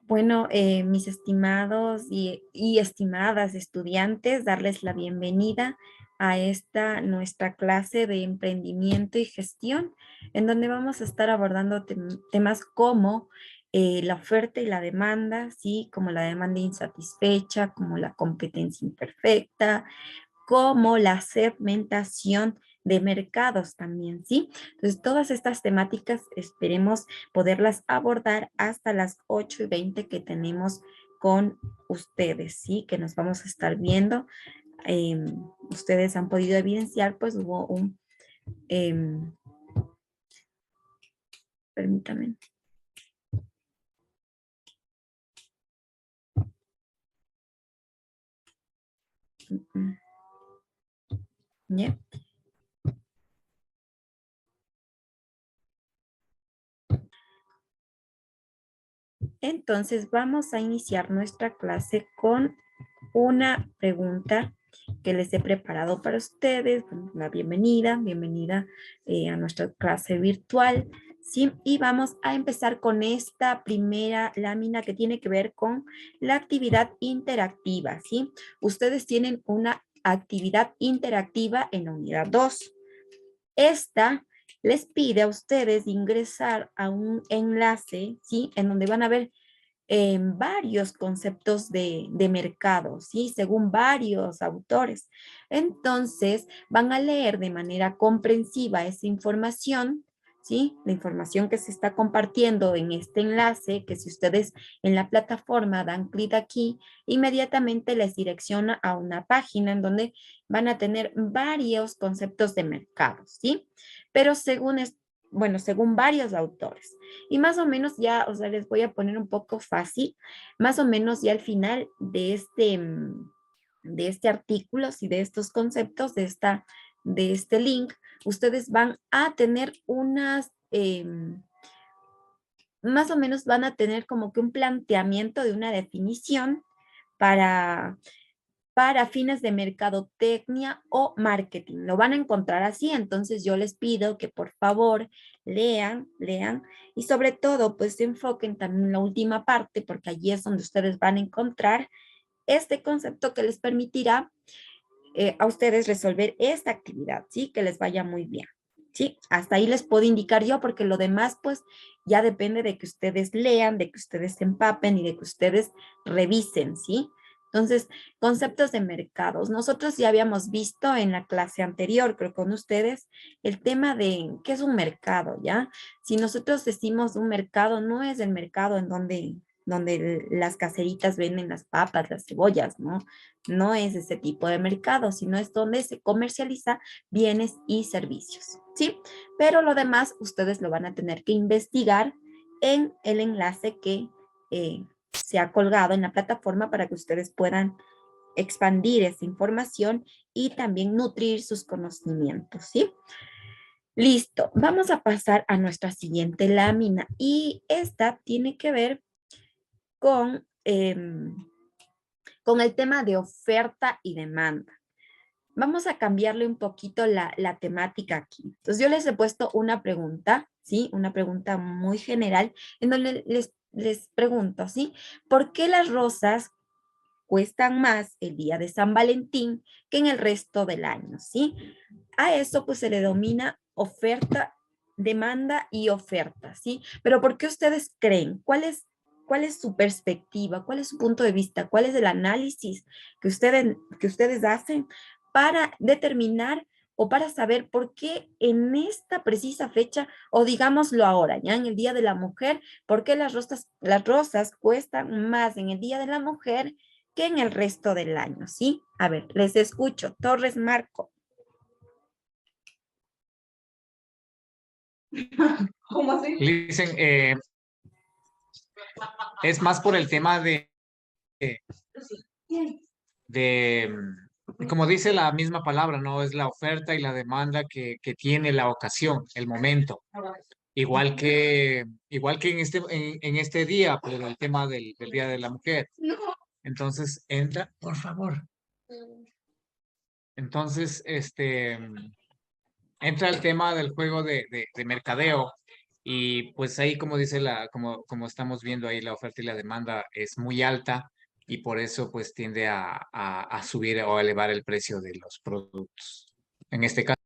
Bueno, mis estimados y estimadas estudiantes, darles la bienvenida a esta nuestra clase de emprendimiento y gestión, en donde vamos a estar abordando temas como la oferta y la demanda, ¿sí? Como la demanda insatisfecha, como la competencia imperfecta, como la segmentación de mercados también, ¿sí? Entonces, todas estas temáticas esperemos poderlas abordar hasta las 8:20 que tenemos con ustedes, ¿sí? Que nos vamos a estar viendo. Ustedes han podido evidenciar, pues hubo em, permítame. ¿Ya? Entonces, vamos a iniciar nuestra clase con una pregunta que les he preparado para ustedes. Bueno, la bienvenida a nuestra clase virtual, ¿sí? Y vamos a empezar con esta primera lámina que tiene que ver con la actividad interactiva, ¿sí? Ustedes tienen una actividad interactiva en la unidad 2. Esta les pide a ustedes ingresar a un enlace, ¿sí? En donde van a ver varios conceptos de mercado, ¿sí? Según varios autores. Entonces, van a leer de manera comprensiva esa información, ¿sí? La información que se está compartiendo en este enlace, que si ustedes en la plataforma dan clic aquí, inmediatamente les direcciona a una página en donde van a tener varios conceptos de mercado, ¿sí? Pero según varios autores. Y más o menos ya, o sea, les voy a poner un poco fácil, más o menos ya al final de este artículo y de estos conceptos, de este link, ustedes van a tener más o menos van a tener como que un planteamiento de una definición para, para fines de mercadotecnia o marketing. Lo van a encontrar así, entonces yo les pido que por favor lean y sobre todo pues se enfoquen también en la última parte porque allí es donde ustedes van a encontrar este concepto que les permitirá a ustedes resolver esta actividad, ¿sí? Que les vaya muy bien. Sí, hasta ahí les puedo indicar yo porque lo demás pues ya depende de que ustedes lean, de que ustedes se empapen y de que ustedes revisen, ¿sí? Entonces, conceptos de mercados. Nosotros ya habíamos visto en la clase anterior, creo con ustedes, el tema de qué es un mercado, ¿ya? Si nosotros decimos un mercado, no es el mercado en donde las caseritas venden las papas, las cebollas, ¿no? No es ese tipo de mercado, sino es donde se comercializa bienes y servicios, ¿sí? Pero lo demás ustedes lo van a tener que investigar en el enlace que se ha colgado en la plataforma para que ustedes puedan expandir esa información y también nutrir sus conocimientos, ¿sí? Listo, vamos a pasar a nuestra siguiente lámina y esta tiene que ver con el tema de oferta y demanda. Vamos a cambiarle un poquito la temática aquí. Entonces yo les he puesto una pregunta, ¿sí? Una pregunta muy general en donde les pregunto, ¿sí? ¿Por qué las rosas cuestan más el día de San Valentín que en el resto del año, ¿sí? A eso pues se le denomina oferta, demanda y oferta, ¿sí? Pero ¿por qué ustedes creen? ¿Cuál es su perspectiva? ¿Cuál es su punto de vista? ¿Cuál es el análisis que ustedes hacen para determinar o para saber por qué en esta precisa fecha, o digámoslo ahora, ya en el Día de la Mujer, por qué las rosas cuestan más en el Día de la Mujer que en el resto del año, ¿sí? A ver, les escucho. Torres Marco. ¿Cómo así? Dicen, es más por el tema de, como dice la misma palabra, ¿no? Es la oferta y la demanda que tiene la ocasión, el momento. Igual que en este día, por el tema del Día de la Mujer. Entonces, entra, por favor. Entonces, entra el tema del juego de mercadeo Y pues ahí, como dice como estamos viendo ahí, la oferta y la demanda es muy alta y por eso pues tiende a subir o a elevar el precio de los productos. En este caso.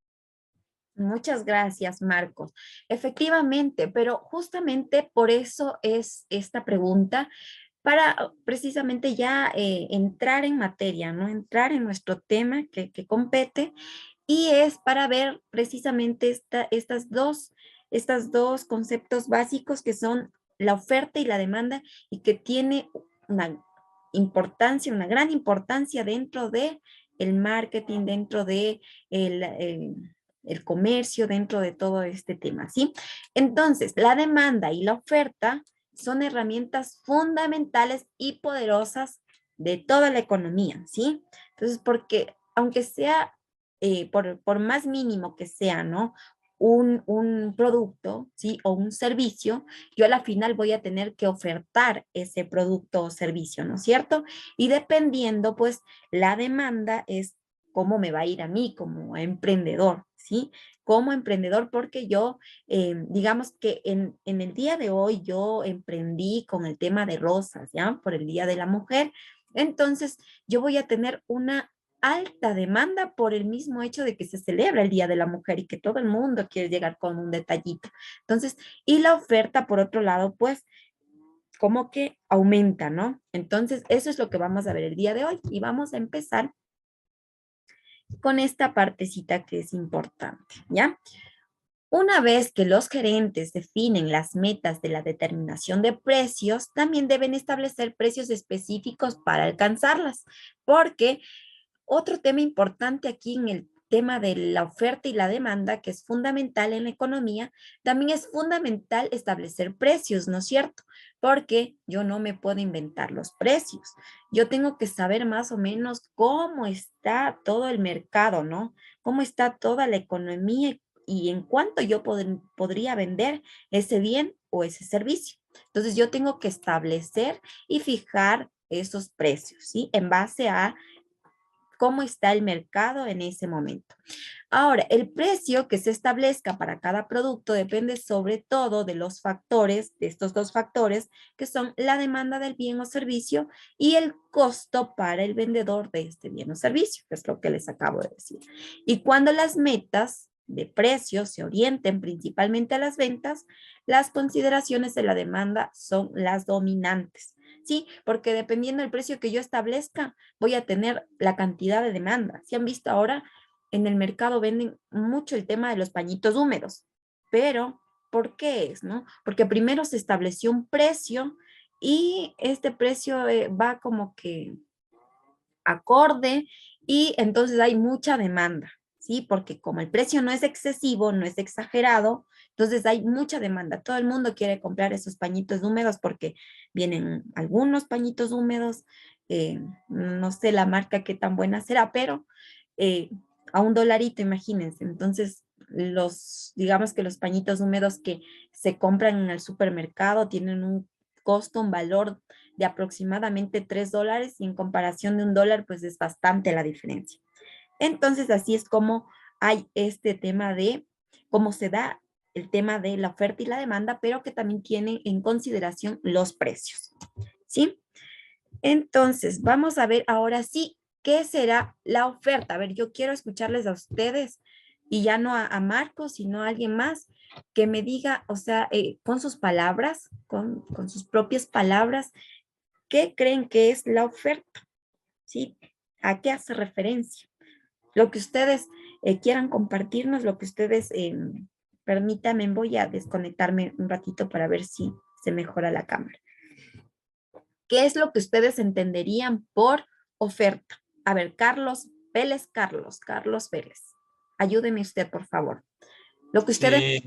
Muchas gracias, Marcos. Efectivamente, pero justamente por eso es esta pregunta, para precisamente ya entrar en materia, ¿no? Entrar en nuestro tema que compete y es para ver precisamente estas dos conceptos básicos que son la oferta y la demanda y que tiene una importancia, una gran importancia dentro de el marketing, dentro de el comercio, dentro de todo este tema, ¿sí? Entonces, la demanda y la oferta son herramientas fundamentales y poderosas de toda la economía, ¿sí? Entonces, porque aunque sea por más mínimo que sea, ¿no? Un producto, ¿sí? O un servicio, yo a la final voy a tener que ofertar ese producto o servicio, ¿no es cierto? Y dependiendo, pues, la demanda es cómo me va a ir a mí como emprendedor, ¿sí? Como emprendedor, porque yo, digamos que en el día de hoy yo emprendí con el tema de rosas, ¿ya? Por el Día de la Mujer. Entonces, yo voy a tener una alta demanda por el mismo hecho de que se celebra el Día de la Mujer y que todo el mundo quiere llegar con un detallito. Entonces, y la oferta, por otro lado, pues como que aumenta, ¿no? Entonces, eso es lo que vamos a ver el día de hoy y vamos a empezar con esta partecita que es importante, ¿ya? Una vez que los gerentes definen las metas de la determinación de precios, también deben establecer precios específicos para alcanzarlas, porque otro tema importante aquí en el tema de la oferta y la demanda, que es fundamental en la economía, también es fundamental establecer precios, ¿no es cierto? Porque yo no me puedo inventar los precios. Yo tengo que saber más o menos cómo está todo el mercado, ¿no? Cómo está toda la economía y en cuánto yo podría vender ese bien o ese servicio. Entonces yo tengo que establecer y fijar esos precios, ¿sí? En base a cómo está el mercado en ese momento. Ahora, el precio que se establezca para cada producto depende sobre todo de los factores, de estos dos factores, que son la demanda del bien o servicio y el costo para el vendedor de este bien o servicio, que es lo que les acabo de decir. Y cuando las metas de precios se orienten principalmente a las ventas, las consideraciones de la demanda son las dominantes. Sí, porque dependiendo del precio que yo establezca, voy a tener la cantidad de demanda. Si han visto ahora, en el mercado venden mucho el tema de los pañitos húmedos, pero ¿por qué es, no? Porque primero se estableció un precio y este precio va como que acorde y entonces hay mucha demanda, ¿sí? Porque como el precio no es excesivo, no es exagerado, entonces hay mucha demanda. Todo el mundo quiere comprar esos pañitos húmedos porque vienen algunos pañitos húmedos, no sé la marca qué tan buena será, pero eh, a $1, imagínense. Entonces, digamos que los pañitos húmedos que se compran en el supermercado tienen un costo, un valor de aproximadamente $3 y en comparación de $1, pues es bastante la diferencia. Entonces, así es como hay este tema de cómo se da el tema de la oferta y la demanda, pero que también tienen en consideración los precios, ¿sí? Entonces, vamos a ver ahora sí, ¿qué será la oferta? A ver, yo quiero escucharles a ustedes y ya no a Marcos, sino a alguien más que me diga, o sea, con sus palabras, con sus propias palabras, ¿qué creen que es la oferta? ¿Sí? ¿A qué hace referencia? Lo que ustedes quieran compartirnos, lo que ustedes permítanme, voy a desconectarme un ratito para ver si se mejora la cámara. ¿Qué es lo que ustedes entenderían por oferta? A ver, Carlos Vélez. Ayúdeme usted, por favor. Lo que ustedes... Eh,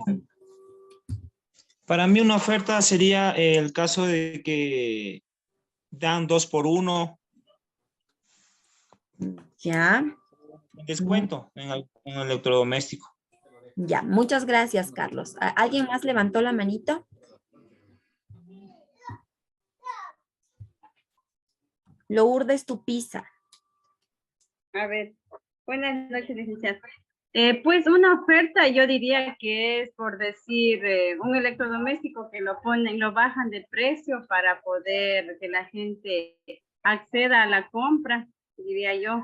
para mí una oferta sería el caso de que dan dos por uno, Ya, un descuento en el electrodoméstico. ya. Muchas gracias, Carlos. ¿Alguien más levantó la manito? Lourdes Tupiza. A ver, buenas noches, licenciada. Pues una oferta yo diría que es por decir un electrodoméstico que lo ponen, lo bajan de precio para poder que la gente acceda a la compra, diría yo.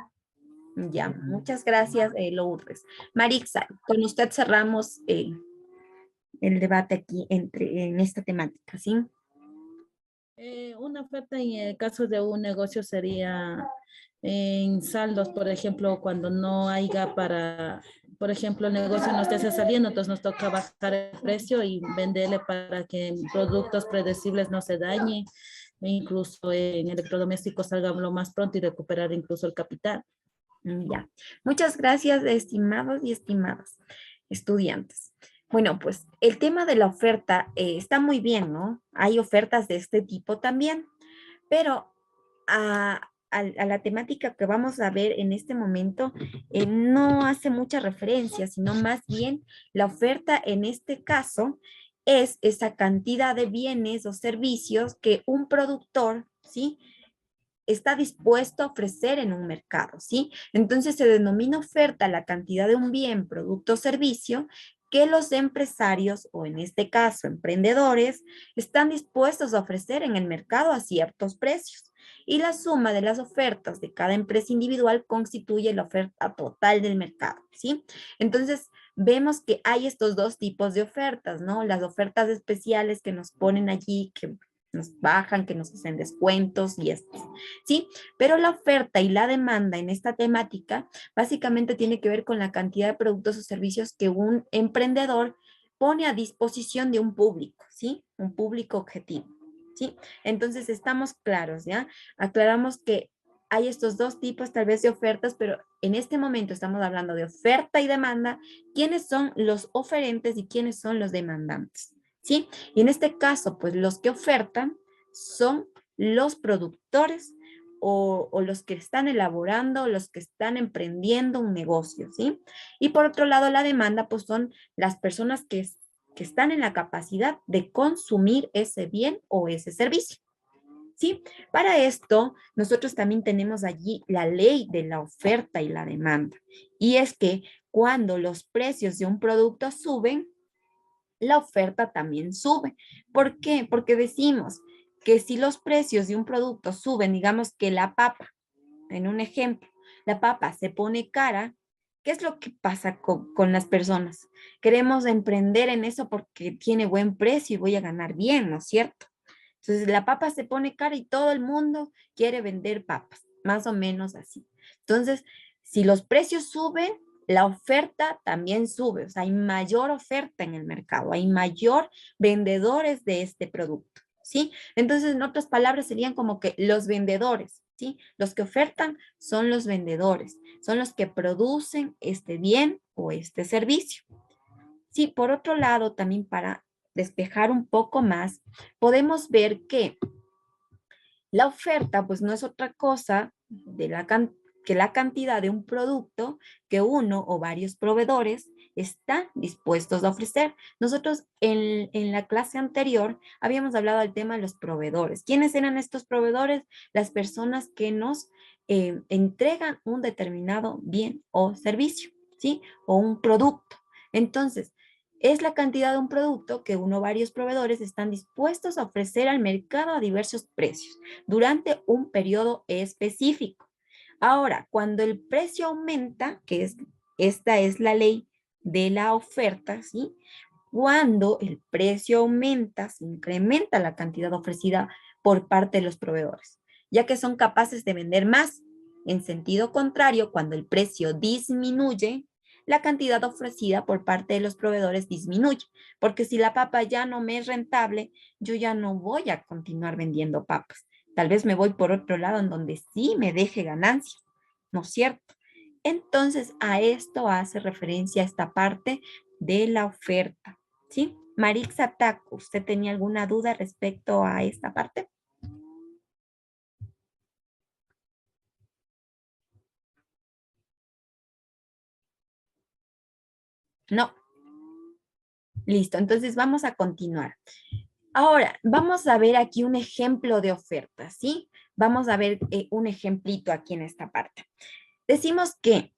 Ya, muchas gracias, Lourdes. Marixa, con usted cerramos el debate aquí en esta temática, ¿sí? Una oferta en el caso de un negocio sería en saldos, por ejemplo, cuando no haya para, por ejemplo, el negocio no esté saliendo, entonces nos toca bajar el precio y venderle para que productos predecibles no se dañen, e incluso en electrodomésticos salga lo más pronto y recuperar incluso el capital. Ya. Muchas gracias, estimados y estimadas estudiantes. Bueno, pues el tema de la oferta está muy bien, ¿no? Hay ofertas de este tipo también, pero a la temática que vamos a ver en este momento no hace mucha referencia, sino más bien la oferta en este caso es esa cantidad de bienes o servicios que un productor, ¿sí? Está dispuesto a ofrecer en un mercado, ¿sí? Entonces se denomina oferta la cantidad de un bien, producto o servicio que los empresarios, o en este caso emprendedores, están dispuestos a ofrecer en el mercado a ciertos precios. Y la suma de las ofertas de cada empresa individual constituye la oferta total del mercado, ¿sí? Entonces, vemos que hay estos dos tipos de ofertas, ¿no? Las ofertas especiales que nos ponen allí, que nos bajan, que nos hacen descuentos y esto, ¿sí? Pero la oferta y la demanda en esta temática básicamente tiene que ver con la cantidad de productos o servicios que un emprendedor pone a disposición de un público, ¿sí? Un público objetivo, ¿sí? Entonces estamos claros, ¿ya? Aclaramos que hay estos dos tipos tal vez de ofertas, pero en este momento estamos hablando de oferta y demanda. ¿Quiénes son los oferentes y quiénes son los demandantes? ¿Sí? Y en este caso, pues los que ofertan son los productores o los que están elaborando, los que están emprendiendo un negocio, ¿sí? Y por otro lado, la demanda, pues son las personas que están en la capacidad de consumir ese bien o ese servicio. ¿Sí? Para esto, nosotros también tenemos allí la ley de la oferta y la demanda. Y es que cuando los precios de un producto suben, la oferta también sube. ¿Por qué? Porque decimos que si los precios de un producto suben, digamos que la papa, en un ejemplo, la papa se pone cara, ¿qué es lo que pasa con las personas? Queremos emprender en eso porque tiene buen precio y voy a ganar bien, ¿no es cierto? Entonces la papa se pone cara y todo el mundo quiere vender papas, más o menos así. Entonces, si los precios suben, la oferta también sube, o sea, hay mayor oferta en el mercado, hay mayor vendedores de este producto, ¿sí? Entonces, en otras palabras, serían como que los vendedores, ¿sí? Los que ofertan son los vendedores, son los que producen este bien o este servicio. Sí, por otro lado, también para despejar un poco más, podemos ver que la oferta, pues no es otra cosa de que la cantidad de un producto que uno o varios proveedores están dispuestos a ofrecer. Nosotros en la clase anterior habíamos hablado del tema de los proveedores. ¿Quiénes eran estos proveedores? Las personas que nos entregan un determinado bien o servicio, ¿sí? O un producto. Entonces, es la cantidad de un producto que uno o varios proveedores están dispuestos a ofrecer al mercado a diversos precios durante un periodo específico. Ahora, cuando el precio aumenta, esta es la ley de la oferta, ¿sí? Cuando el precio aumenta, se incrementa la cantidad ofrecida por parte de los proveedores, ya que son capaces de vender más. En sentido contrario, cuando el precio disminuye, la cantidad ofrecida por parte de los proveedores disminuye, porque si la papa ya no me es rentable, yo ya no voy a continuar vendiendo papas. Tal vez me voy por otro lado en donde sí me deje ganancias, ¿no es cierto? Entonces, a esto hace referencia esta parte de la oferta, ¿sí? Marixa Taco, ¿usted tenía alguna duda respecto a esta parte? No. Listo, entonces vamos a continuar. Ahora, vamos a ver aquí un ejemplo de oferta, ¿sí? Vamos a ver un ejemplito aquí en esta parte. Decimos que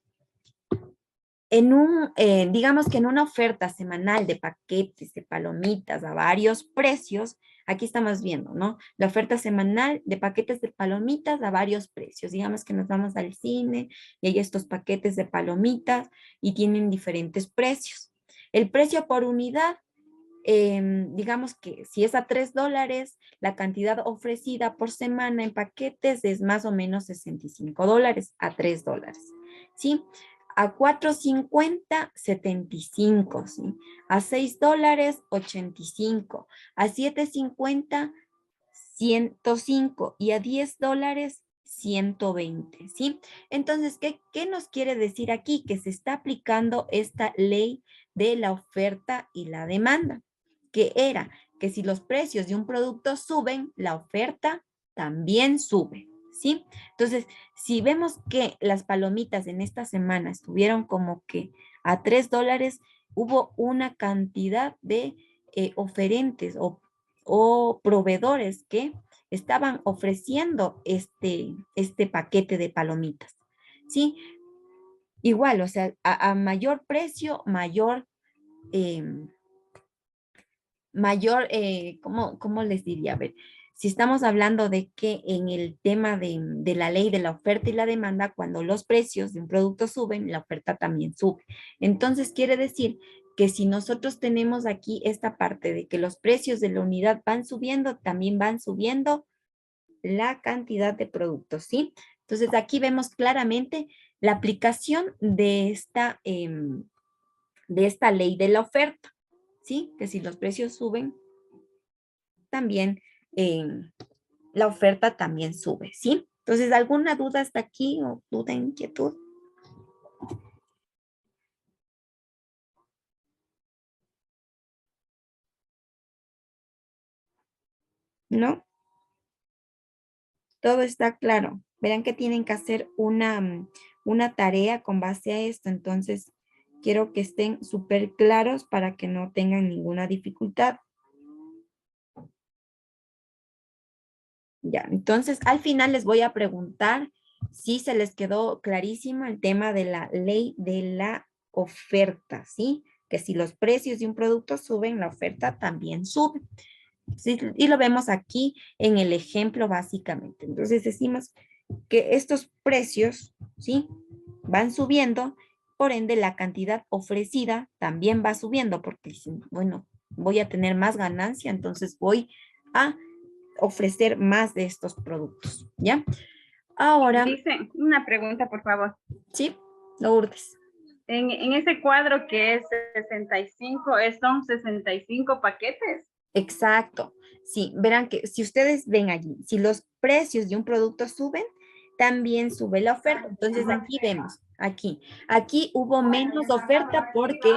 digamos que en una oferta semanal de paquetes de palomitas a varios precios, aquí estamos viendo, ¿no? La oferta semanal de paquetes de palomitas a varios precios. Digamos que nos vamos al cine y hay estos paquetes de palomitas y tienen diferentes precios. El precio por unidad, digamos que si es a $3, la cantidad ofrecida por semana en paquetes es más o menos $65 a $3, ¿sí? A $4.50, 75, ¿sí? A $6, 85. A $7.50, 105. Y a $10, 120, ¿sí? Entonces, ¿qué nos quiere decir aquí? Que se está aplicando esta ley de la oferta y la demanda, que era que si los precios de un producto suben, la oferta también sube, ¿sí? Entonces, si vemos que las palomitas en esta semana estuvieron como que a $3, hubo una cantidad de oferentes o proveedores que estaban ofreciendo este paquete de palomitas, ¿sí? Igual, o sea, a mayor precio, ¿cómo les diría? A ver, si estamos hablando de que en el tema de la ley de la oferta y la demanda, cuando los precios de un producto suben, la oferta también sube. Entonces, quiere decir que si nosotros tenemos aquí esta parte de que los precios de la unidad van subiendo, también van subiendo la cantidad de productos, ¿sí? Entonces, aquí vemos claramente la aplicación de esta ley de la oferta, ¿sí? Que si los precios suben, también la oferta también sube, ¿sí? Entonces, ¿alguna duda hasta aquí o duda, inquietud? ¿No? Todo está claro. Verán que tienen que hacer una tarea con base a esto, entonces quiero que estén súper claros para que no tengan ninguna dificultad. Ya, entonces al final les voy a preguntar si se les quedó clarísimo el tema de la ley de la oferta, ¿sí? Que si los precios de un producto suben, la oferta también sube. Sí, y lo vemos aquí en el ejemplo básicamente. Entonces decimos que estos precios, ¿sí? Van subiendo, por ende la cantidad ofrecida también va subiendo porque dicen, bueno, voy a tener más ganancia, entonces voy a ofrecer más de estos productos, ¿ya? Ahora, Dice, una pregunta, por favor. sí, Lourdes. En ese cuadro que es 65, son 65 paquetes. Exacto. Sí, verán que si ustedes ven allí, si los precios de un producto suben, también sube la oferta. Entonces aquí vemos, aquí hubo menos oferta porque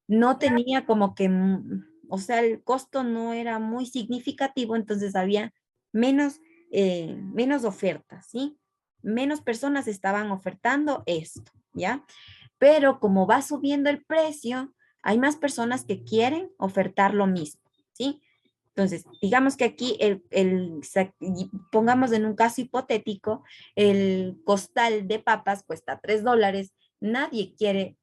no tenía como que, o sea, el costo no era muy significativo, entonces había menos ofertas, ¿sí? Menos personas estaban ofertando esto, ¿ya? Pero como va subiendo el precio, hay más personas que quieren ofertar lo mismo, ¿sí? Entonces, digamos que aquí pongamos en un caso hipotético, el costal de papas cuesta $3. Nadie quiere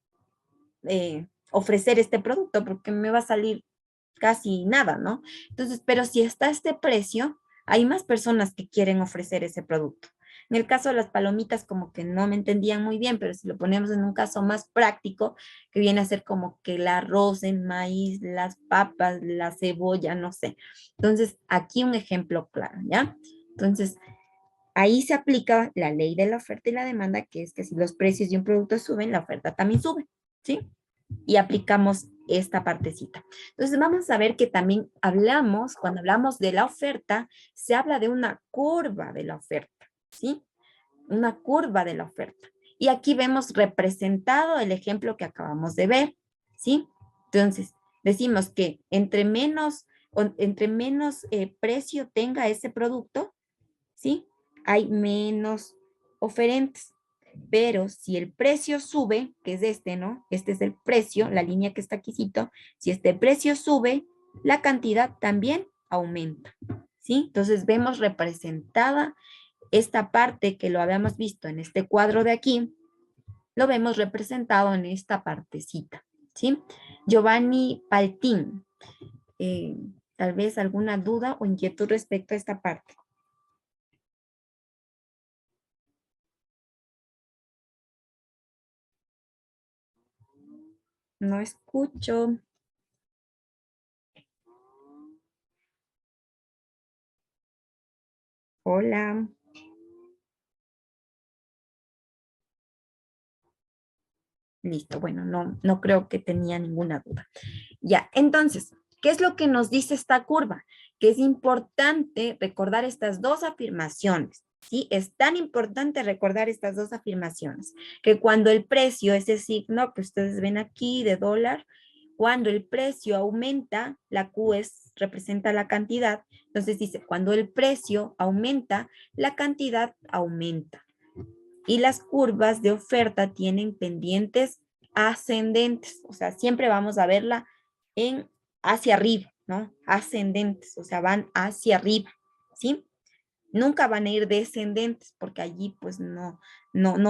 ofrecer este producto porque me va a salir casi nada, ¿no? Entonces, pero si está este precio, hay más personas que quieren ofrecer ese producto. En el caso de las palomitas, como que no me entendían muy bien, pero si lo ponemos en un caso más práctico, que viene a ser como que el arroz, el maíz, las papas, la cebolla, no sé. Entonces, aquí un ejemplo claro, ¿ya? Entonces, ahí se aplica la ley de la oferta y la demanda, que es que si los precios de un producto suben, la oferta también sube, ¿sí? Y aplicamos esta partecita. Entonces vamos a ver que también cuando hablamos de la oferta, se habla de una curva de la oferta, ¿sí? Una curva de la oferta. Y aquí vemos representado el ejemplo que acabamos de ver, ¿sí? Entonces, decimos que entre menos precio tenga ese producto, ¿sí? Hay menos oferentes. Pero si el precio sube, que es este, ¿no? Este es el precio, la línea que está aquícito. Si este precio sube, la cantidad también aumenta, ¿sí? Entonces vemos representada esta parte que lo habíamos visto en este cuadro de aquí, lo vemos representado en esta partecita, ¿sí? Giovanni Paltín, tal vez alguna duda o inquietud respecto a esta parte. No escucho. Hola. Listo, bueno, no creo que tenía ninguna duda. Ya, entonces, ¿qué es lo que nos dice esta curva? Que es importante recordar estas dos afirmaciones, ¿sí? Es tan importante recordar estas dos afirmaciones, que cuando el precio, ese signo que ustedes ven aquí de dólar, cuando el precio aumenta, la Q representa la cantidad, entonces dice, cuando el precio aumenta, la cantidad aumenta. Y las curvas de oferta tienen pendientes ascendentes, o sea, siempre vamos a verla en hacia arriba, ¿no? Ascendentes, o sea, van hacia arriba, ¿sí? Nunca van a ir descendentes porque allí pues no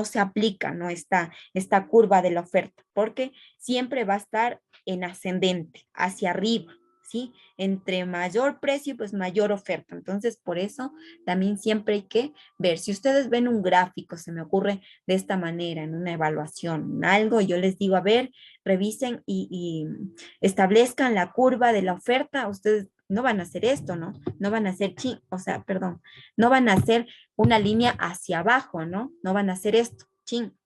se aplica, ¿no? Esta curva de la oferta, porque siempre va a estar en ascendente, hacia arriba, ¿sí? Entre mayor precio, pues mayor oferta. Entonces, por eso también siempre hay que ver. Si ustedes ven un gráfico, se me ocurre de esta manera, en una evaluación, en algo, yo les digo, a ver, revisen y establezcan la curva de la oferta, ustedes no van a hacer esto, ¿no? No van a hacer, perdón, no van a hacer una línea hacia abajo, ¿no? No van a hacer esto,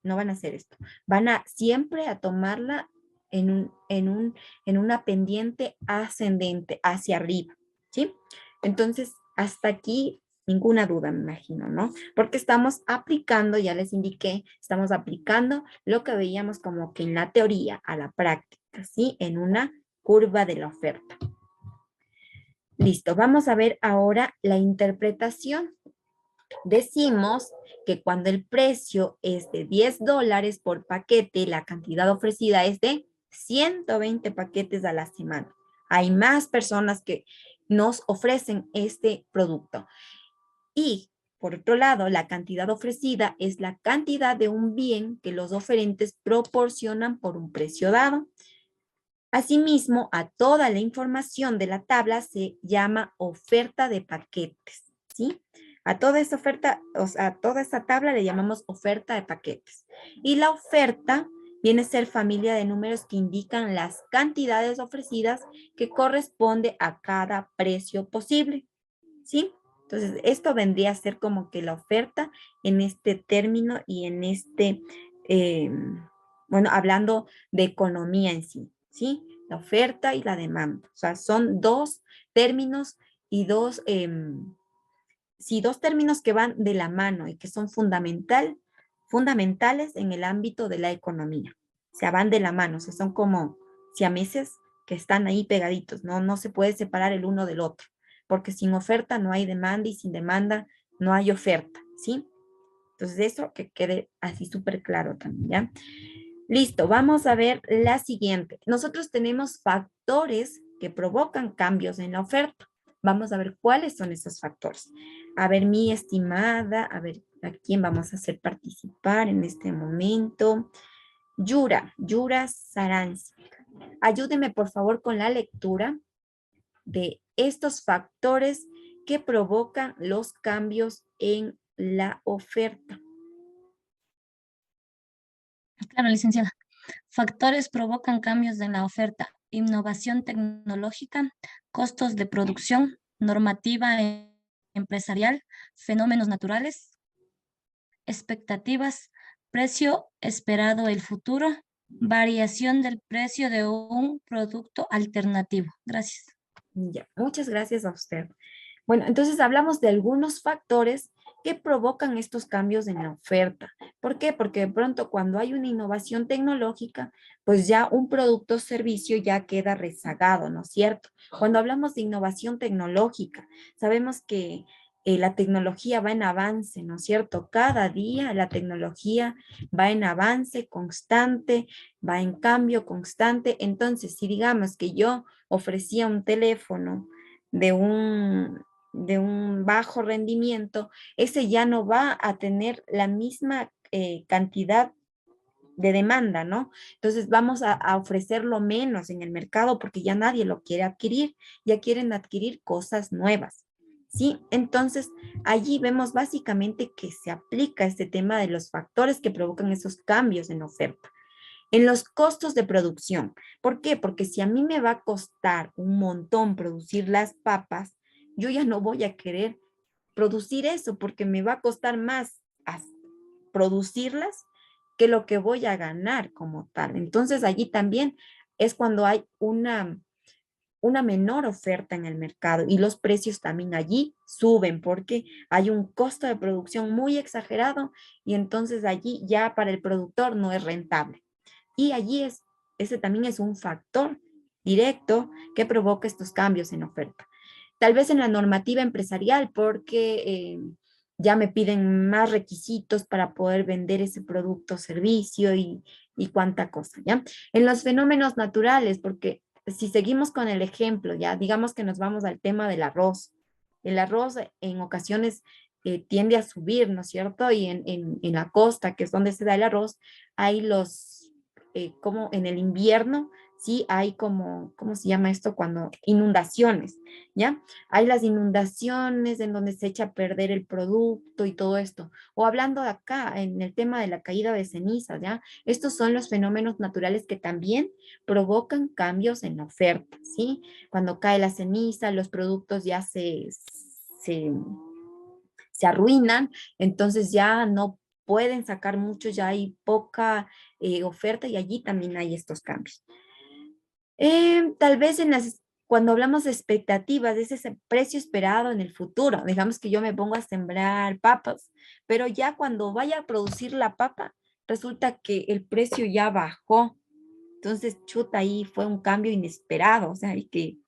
no van a hacer esto. Van a siempre a tomarla en una pendiente ascendente hacia arriba, ¿sí? Entonces, hasta aquí ninguna duda, me imagino, ¿no? Porque estamos aplicando, ya les indiqué, estamos aplicando lo que veíamos como que en la teoría a la práctica, ¿sí? En una curva de la oferta. Listo, vamos a ver ahora la interpretación. Decimos que cuando el precio es de $10 por paquete, la cantidad ofrecida es de 120 paquetes a la semana. Hay más personas que nos ofrecen este producto. Y por otro lado, la cantidad ofrecida es la cantidad de un bien que los oferentes proporcionan por un precio dado. Asimismo, a toda la información de la tabla se llama oferta de paquetes, ¿sí? A toda esta oferta, o sea, a toda esta tabla le llamamos oferta de paquetes. Y la oferta viene a ser familia de números que indican las cantidades ofrecidas que corresponde a cada precio posible, ¿sí? Entonces, esto vendría a ser como que la oferta en este término y en este, bueno, hablando de economía en sí, ¿sí? La oferta y la demanda. O sea, son dos términos y dos términos que van de la mano y que son fundamentales en el ámbito de la economía. O sea, van de la mano, o sea, son como siameses que están ahí pegaditos, no se puede separar el uno del otro, porque sin oferta no hay demanda y sin demanda no hay oferta, ¿sí? Entonces, eso que quede así súper claro también, ¿ya? Listo, vamos a ver la siguiente. Nosotros tenemos factores que provocan cambios en la oferta. Vamos a ver cuáles son esos factores. A ver, mi estimada, a ver, ¿a quién vamos a hacer participar en este momento? Yura Saranzi. Ayúdeme, por favor, con la lectura de estos factores que provocan los cambios en la oferta. Claro, licenciada. Factores provocan cambios en la oferta: innovación tecnológica, costos de producción, normativa empresarial, fenómenos naturales, expectativas, precio esperado del futuro, variación del precio de un producto alternativo. Gracias. Ya, muchas gracias a usted. Bueno, entonces hablamos de algunos factores que provocan estos cambios en la oferta. ¿Por qué? Porque de pronto cuando hay una innovación tecnológica, pues ya un producto o servicio ya queda rezagado, ¿no es cierto? Cuando hablamos de innovación tecnológica, sabemos que la tecnología va en avance, ¿no es cierto? Cada día la tecnología va en avance constante, va en cambio constante. Entonces, si digamos que yo ofrecía un teléfono de un bajo rendimiento, ese ya no va a tener la misma cantidad de demanda, ¿no? Entonces vamos a ofrecerlo menos en el mercado porque ya nadie lo quiere adquirir, ya quieren adquirir cosas nuevas. ¿Sí? Entonces, allí vemos básicamente que se aplica este tema de los factores que provocan esos cambios en oferta. En los costos de producción. ¿Por qué? Porque si a mí me va a costar un montón producir las papas, yo ya no voy a querer producir eso porque me va a costar más producirlas que lo que voy a ganar como tal. Entonces, allí también es cuando hay una menor oferta en el mercado y los precios también allí suben porque hay un costo de producción muy exagerado y entonces allí ya para el productor no es rentable. Y allí ese también es un factor directo que provoca estos cambios en oferta. Tal vez en la normativa empresarial porque ya me piden más requisitos para poder vender ese producto o servicio y cuánta cosa, ¿ya? En los fenómenos naturales, porque si seguimos con el ejemplo, ya digamos que nos vamos al tema del arroz. El arroz en ocasiones tiende a subir, ¿no es cierto? Y en la costa, que es donde se da el arroz, hay como en el invierno, sí hay como, ¿cómo se llama esto? Cuando inundaciones, ¿ya? Hay las inundaciones en donde se echa a perder el producto y todo esto. O hablando de acá, en el tema de la caída de cenizas, ¿ya? Estos son los fenómenos naturales que también provocan cambios en la oferta, ¿sí? Cuando cae la ceniza, los productos ya se arruinan, entonces ya no pueden sacar mucho, ya hay poca oferta y allí también hay estos cambios. Tal vez cuando hablamos de expectativas, es ese precio esperado en el futuro. Digamos que yo me pongo a sembrar papas, pero ya cuando vaya a producir la papa, resulta que el precio ya bajó. Entonces, chuta, ahí fue un cambio inesperado, o sea, y que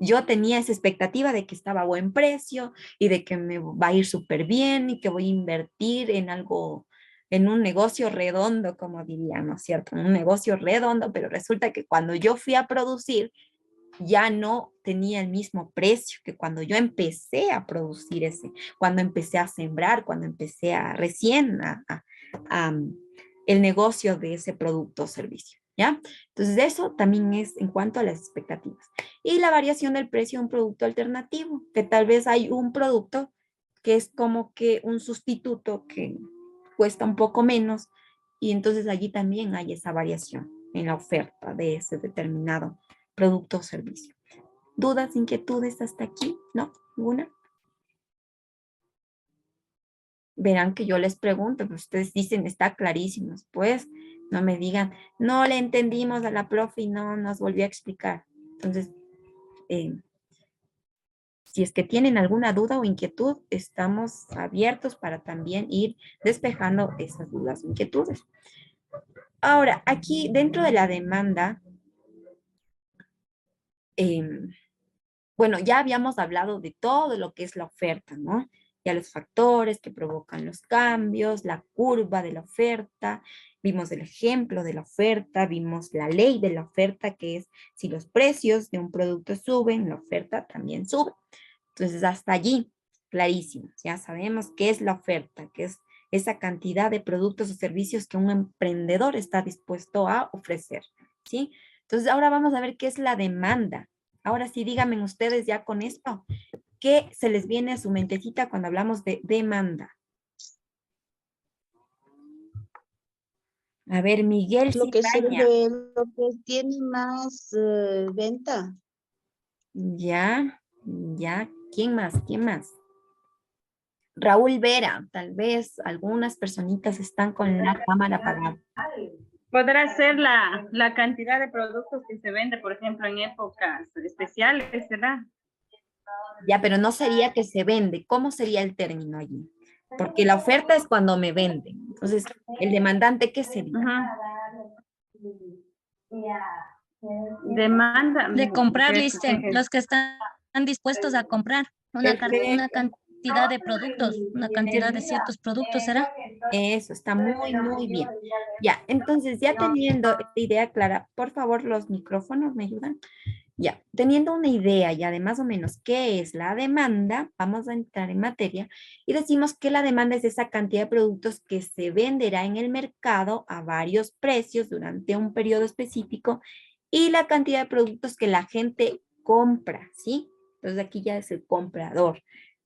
yo tenía esa expectativa de que estaba a buen precio y de que me va a ir súper bien y que voy a invertir en algo, en un negocio redondo, como dirían, ¿no es cierto? Un negocio redondo, pero resulta que cuando yo fui a producir ya no tenía el mismo precio que cuando yo empecé a producir cuando empecé a sembrar, cuando empecé recién a el negocio de ese producto o servicio, ¿ya? Entonces eso también es en cuanto a las expectativas. Y la variación del precio de un producto alternativo, que tal vez hay un producto que es como que un sustituto que cuesta un poco menos y entonces allí también hay esa variación en la oferta de ese determinado producto o servicio. ¿Dudas, inquietudes hasta aquí? ¿No? ¿Ninguna? Verán que yo les pregunto, pues ustedes dicen, está clarísimo. Pues no me digan, no le entendimos a la profe y no nos volvió a explicar. Entonces, si es que tienen alguna duda o inquietud, estamos abiertos para también ir despejando esas dudas o inquietudes. Ahora, aquí dentro de la demanda, bueno, ya habíamos hablado de todo lo que es la oferta, ¿no? Ya los factores que provocan los cambios, la curva de la oferta, vimos el ejemplo de la oferta, vimos la ley de la oferta, que es si los precios de un producto suben, la oferta también sube. Entonces, hasta allí, clarísimo, ya sabemos qué es la oferta, qué es esa cantidad de productos o servicios que un emprendedor está dispuesto a ofrecer, ¿sí? Entonces, ahora vamos a ver qué es la demanda. Ahora sí, díganme ustedes ya con esto, ¿qué se les viene a su mentecita cuando hablamos de demanda? A ver, Miguel Lo que Cizaña. sirve, lo que tiene más venta. Ya, ya. ¿Quién más? ¿Quién más? Raúl Vera, tal vez algunas personitas están con la cámara apagada. Podrá ser la cantidad de productos que se vende, por ejemplo, en épocas especiales, ¿verdad? Ya, pero no sería que se vende. ¿Cómo sería el término allí? Porque la oferta es cuando me venden. Entonces, el demandante, ¿qué sería? Demanda. De comprar, listen, los que están dispuestos a comprar una cantidad de productos, una cantidad de ciertos productos, ¿será? Eso, está muy, muy bien. Ya, entonces ya teniendo esta idea clara, por favor, los micrófonos me ayudan. Ya, teniendo una idea ya de más o menos qué es la demanda, vamos a entrar en materia y decimos que la demanda es esa cantidad de productos que se venderá en el mercado a varios precios durante un periodo específico y la cantidad de productos que la gente compra, ¿sí? Entonces aquí ya es el comprador.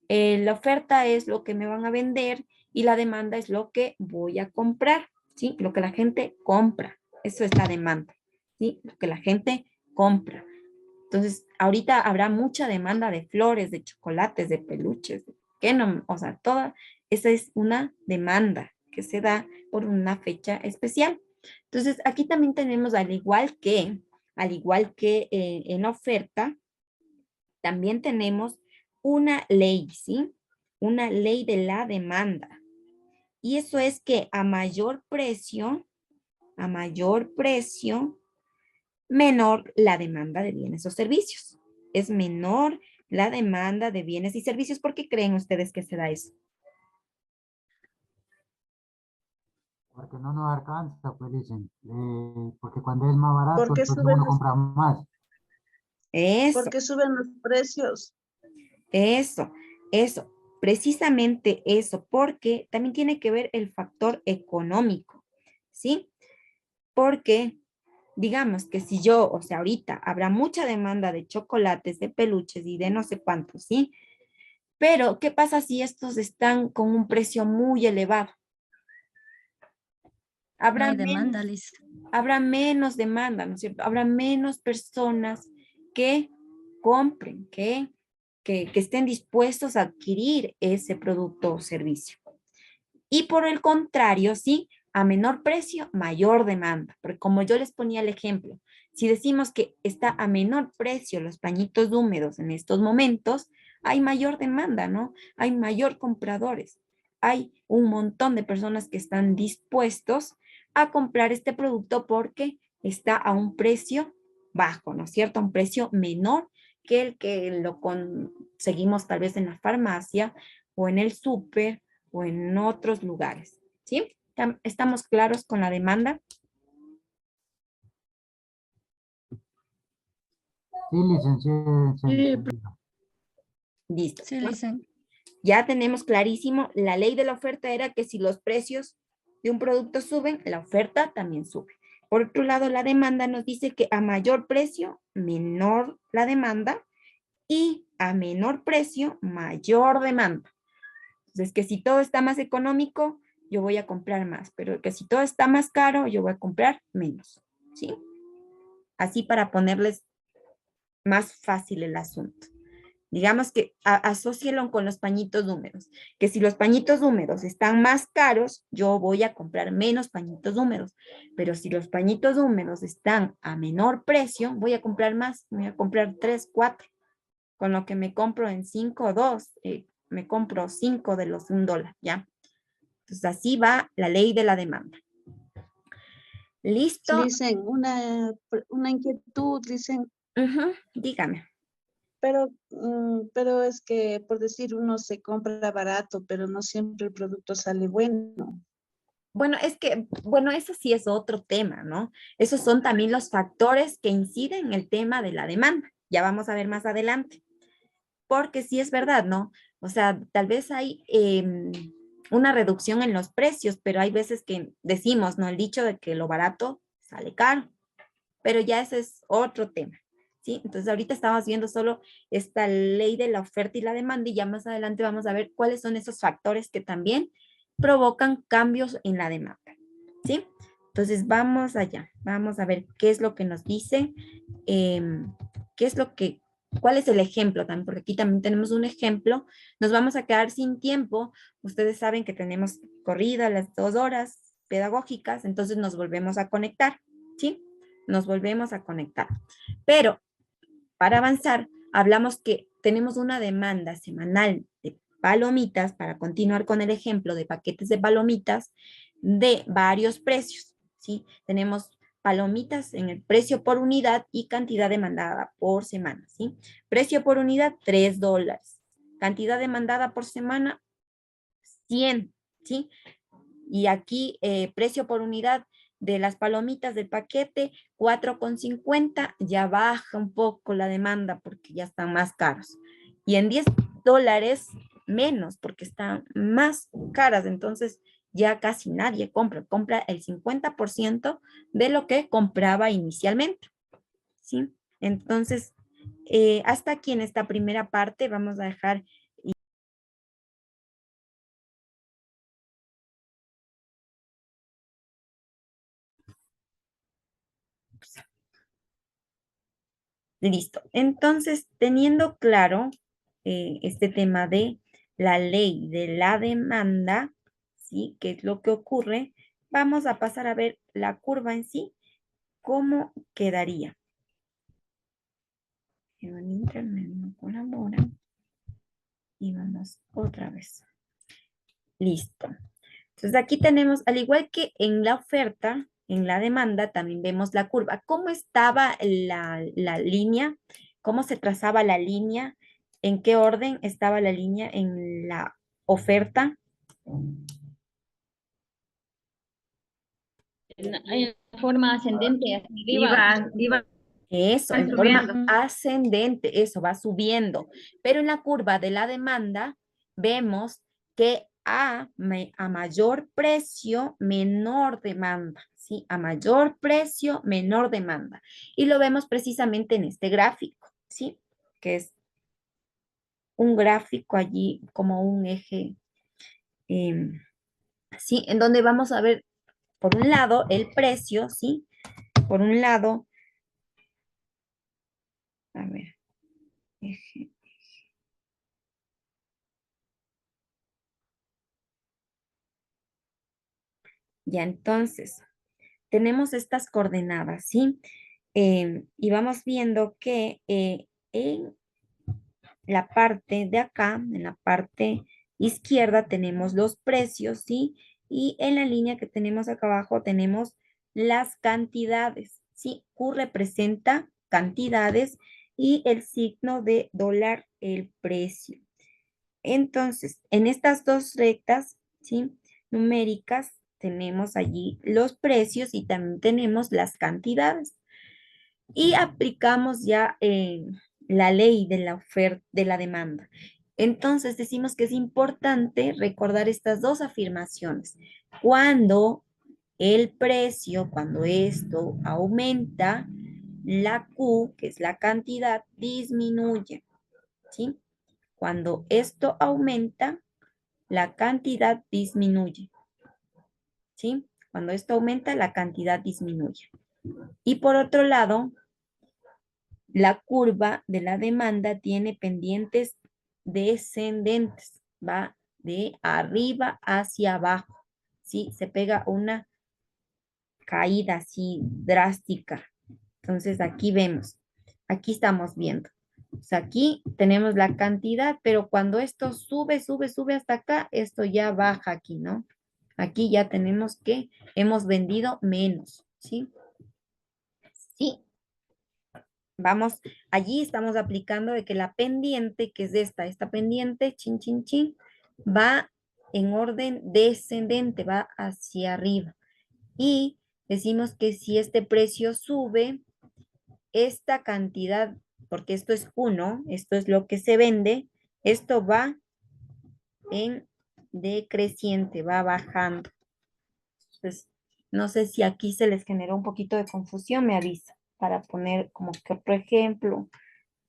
La oferta es lo que me van a vender y la demanda es lo que voy a comprar, ¿sí? Lo que la gente compra. Eso es la demanda, ¿sí? Lo que la gente compra. Entonces, ahorita habrá mucha demanda de flores, de chocolates, de peluches, que no, o sea, toda esa es una demanda que se da por una fecha especial. Entonces, aquí también tenemos, al igual que en la oferta, también tenemos una ley, ¿sí? Una ley de la demanda. Y eso es que a mayor precio, menor la demanda de bienes o servicios. Es menor la demanda de bienes y servicios. ¿Por qué creen ustedes que se da eso? Porque no nos alcanza, pues dicen. Porque cuando es más barato, Porque entonces suben uno los, compra más. Eso, porque suben los precios. eso, eso. Precisamente eso, porque también tiene que ver el factor económico, ¿sí? Porque digamos que si yo, o sea, ahorita habrá mucha demanda de chocolates, de peluches y de no sé cuántos, ¿sí? Pero, ¿qué pasa si estos están con un precio muy elevado? No Habrá hay menos, demanda, Liz. habrá menos demanda, ¿no es cierto? Habrá menos personas que compren, que estén dispuestos a adquirir ese producto o servicio. Y por el contrario, sí, a menor precio, mayor demanda. Porque como yo les ponía el ejemplo, si decimos que está a menor precio los pañitos húmedos en estos momentos, hay mayor demanda, ¿no? Hay mayor compradores. Hay un montón de personas que están dispuestos a comprar este producto porque está a un precio bajo, ¿no es cierto? A un precio menor que el que lo conseguimos tal vez en la farmacia o en el súper o en otros lugares, ¿sí? ¿Estamos claros con la demanda? Sí, licenciado, entendido. Listo. Sí, dicen. Ya tenemos clarísimo, la ley de la oferta era que si los precios de un producto suben, la oferta también sube. Por otro lado, la demanda nos dice que a mayor precio, menor la demanda y a menor precio, mayor demanda. Entonces, que si todo está más económico, yo voy a comprar más, pero que si todo está más caro, yo voy a comprar menos, ¿sí? Así para ponerles más fácil el asunto. Digamos que asócielo con los pañitos húmedos, que si los pañitos húmedos están más caros, yo voy a comprar menos pañitos húmedos, pero si los pañitos húmedos están a menor precio, voy a comprar más, voy a comprar 3, 4, con lo que me compro en 5 o 2, me compro 5 de los $1, ¿ya? Entonces así va la ley de la demanda. ¿Listo? Dicen, una inquietud, dicen, Dígame. pero es que, por decir, uno se compra barato, pero no siempre el producto sale bueno. Bueno, bueno, eso sí es otro tema, ¿no? Esos son también los factores que inciden en el tema de la demanda. Ya vamos a ver más adelante. Porque sí es verdad, ¿no? O sea, tal vez hay una reducción en los precios, pero hay veces que decimos, ¿no? El dicho de que lo barato sale caro, pero ya ese es otro tema, ¿sí? Entonces ahorita estamos viendo solo esta ley de la oferta y la demanda y ya más adelante vamos a ver cuáles son esos factores que también provocan cambios en la demanda, ¿sí? Entonces vamos allá, vamos a ver qué es lo que nos dice, qué es lo que, cuál es el ejemplo también, porque aquí también tenemos un ejemplo, nos vamos a quedar sin tiempo, ustedes saben que tenemos corrida las 2 horas pedagógicas, entonces nos volvemos a conectar, ¿sí? Nos volvemos a conectar. Pero para avanzar, hablamos que tenemos una demanda semanal de palomitas, para continuar con el ejemplo de paquetes de palomitas de varios precios, ¿sí? Tenemos palomitas en el precio por unidad y cantidad demandada por semana, ¿sí? Precio por unidad, $3. Cantidad demandada por semana, 100, ¿sí? Y aquí precio por unidad de las palomitas del paquete, 4,50, ya baja un poco la demanda porque ya están más caros. Y en $10 menos porque están más caras, entonces ya casi nadie compra el 50% de lo que compraba inicialmente, ¿sí? Entonces, hasta aquí en esta primera parte vamos a dejar. Listo. Entonces, teniendo claro este tema de la ley de la demanda, ¿sí? ¿Qué es lo que ocurre? Vamos a pasar a ver la curva en sí, cómo quedaría. Pero en internet no colabora. Y vamos otra vez. Listo. Entonces, aquí tenemos, al igual que en la oferta, en la demanda, también vemos la curva. ¿Cómo estaba la línea? ¿Cómo se trazaba la línea? ¿En qué orden estaba la línea en la oferta? En forma ascendente hacia arriba. Iba Eso, en forma subiendo. ascendente, eso va subiendo. Pero en la curva de la demanda vemos que a mayor precio, menor demanda, ¿sí? A mayor precio, menor demanda. Y lo vemos precisamente en este gráfico, ¿sí? Que es un gráfico allí como un eje, ¿sí? En donde vamos a ver, por un lado, el precio, ¿sí? Por un lado, a ver, eje. Ya, entonces, tenemos estas coordenadas, ¿sí? Y vamos viendo que en la parte de acá, en la parte izquierda, tenemos los precios, ¿sí? Y en la línea que tenemos acá abajo tenemos las cantidades, ¿sí? Q representa cantidades y el signo de dólar, el precio. Entonces, en estas dos rectas, ¿sí? Numéricas, tenemos allí los precios y también tenemos las cantidades. Y aplicamos ya la ley de la oferta, de la demanda. Entonces, decimos que es importante recordar estas dos afirmaciones. Cuando el precio, cuando esto aumenta, la Q, que es la cantidad, disminuye, ¿sí? Cuando esto aumenta, la cantidad disminuye, ¿sí? Cuando esto aumenta, la cantidad disminuye. Y por otro lado, la curva de la demanda tiene pendientes descendentes, va de arriba hacia abajo, ¿sí? Se pega una caída así drástica. Entonces aquí vemos, aquí estamos viendo. O sea, aquí tenemos la cantidad, pero cuando esto sube, sube, sube hasta acá, esto ya baja aquí, ¿no? Aquí ya tenemos que hemos vendido menos, ¿sí? Sí. Vamos, allí estamos aplicando de que la pendiente, que es esta pendiente, chin, chin, chin, va en orden descendente, va hacia arriba. Y decimos que si este precio sube, esta cantidad, porque esto es 1, esto es lo que se vende, esto va en decreciente, va bajando. Entonces, no sé si aquí se les generó un poquito de confusión, me avisa, para poner como que otro ejemplo,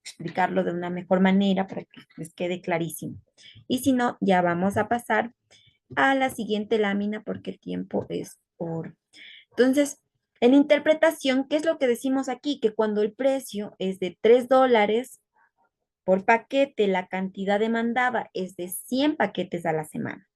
explicarlo de una mejor manera para que les quede clarísimo. Y si no, ya vamos a pasar a la siguiente lámina porque el tiempo es oro. Entonces, en interpretación, ¿qué es lo que decimos aquí? Que cuando el precio es de $3 por paquete, la cantidad demandada es de 100 paquetes a la semana,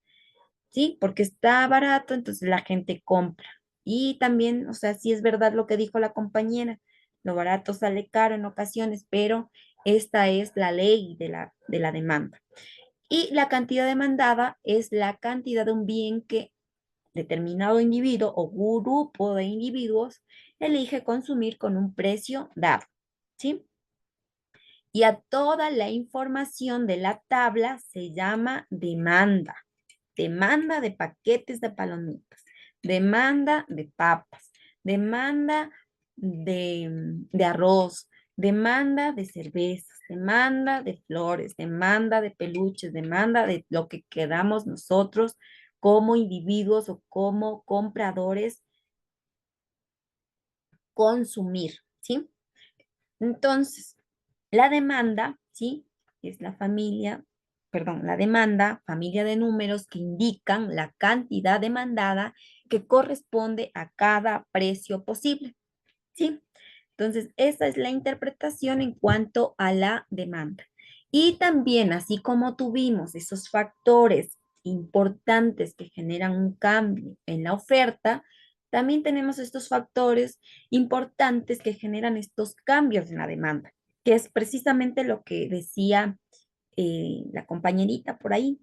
¿sí? Porque está barato, entonces la gente compra. Y también, o sea, sí es verdad lo que dijo la compañera, lo barato sale caro en ocasiones, pero esta es la ley de la demanda. Y la cantidad demandada es la cantidad de un bien que determinado individuo o grupo de individuos elige consumir con un precio dado, ¿sí? Y a toda la información de la tabla se llama demanda. Demanda de paquetes de palomitas. demanda de papas, demanda de arroz, demanda de cervezas, demanda de flores, demanda de peluches, demanda de lo que queramos nosotros como individuos o como compradores consumir, ¿sí? Entonces, la demanda, ¿sí? Es la familia, perdón, la demanda, familia de números que indican la cantidad demandada que corresponde a cada precio posible, ¿sí? Entonces, esa es la interpretación en cuanto a la demanda. Y también, así como tuvimos esos factores importantes que generan un cambio en la oferta, también tenemos estos factores importantes que generan estos cambios en la demanda, que es precisamente lo que decía la compañerita por ahí.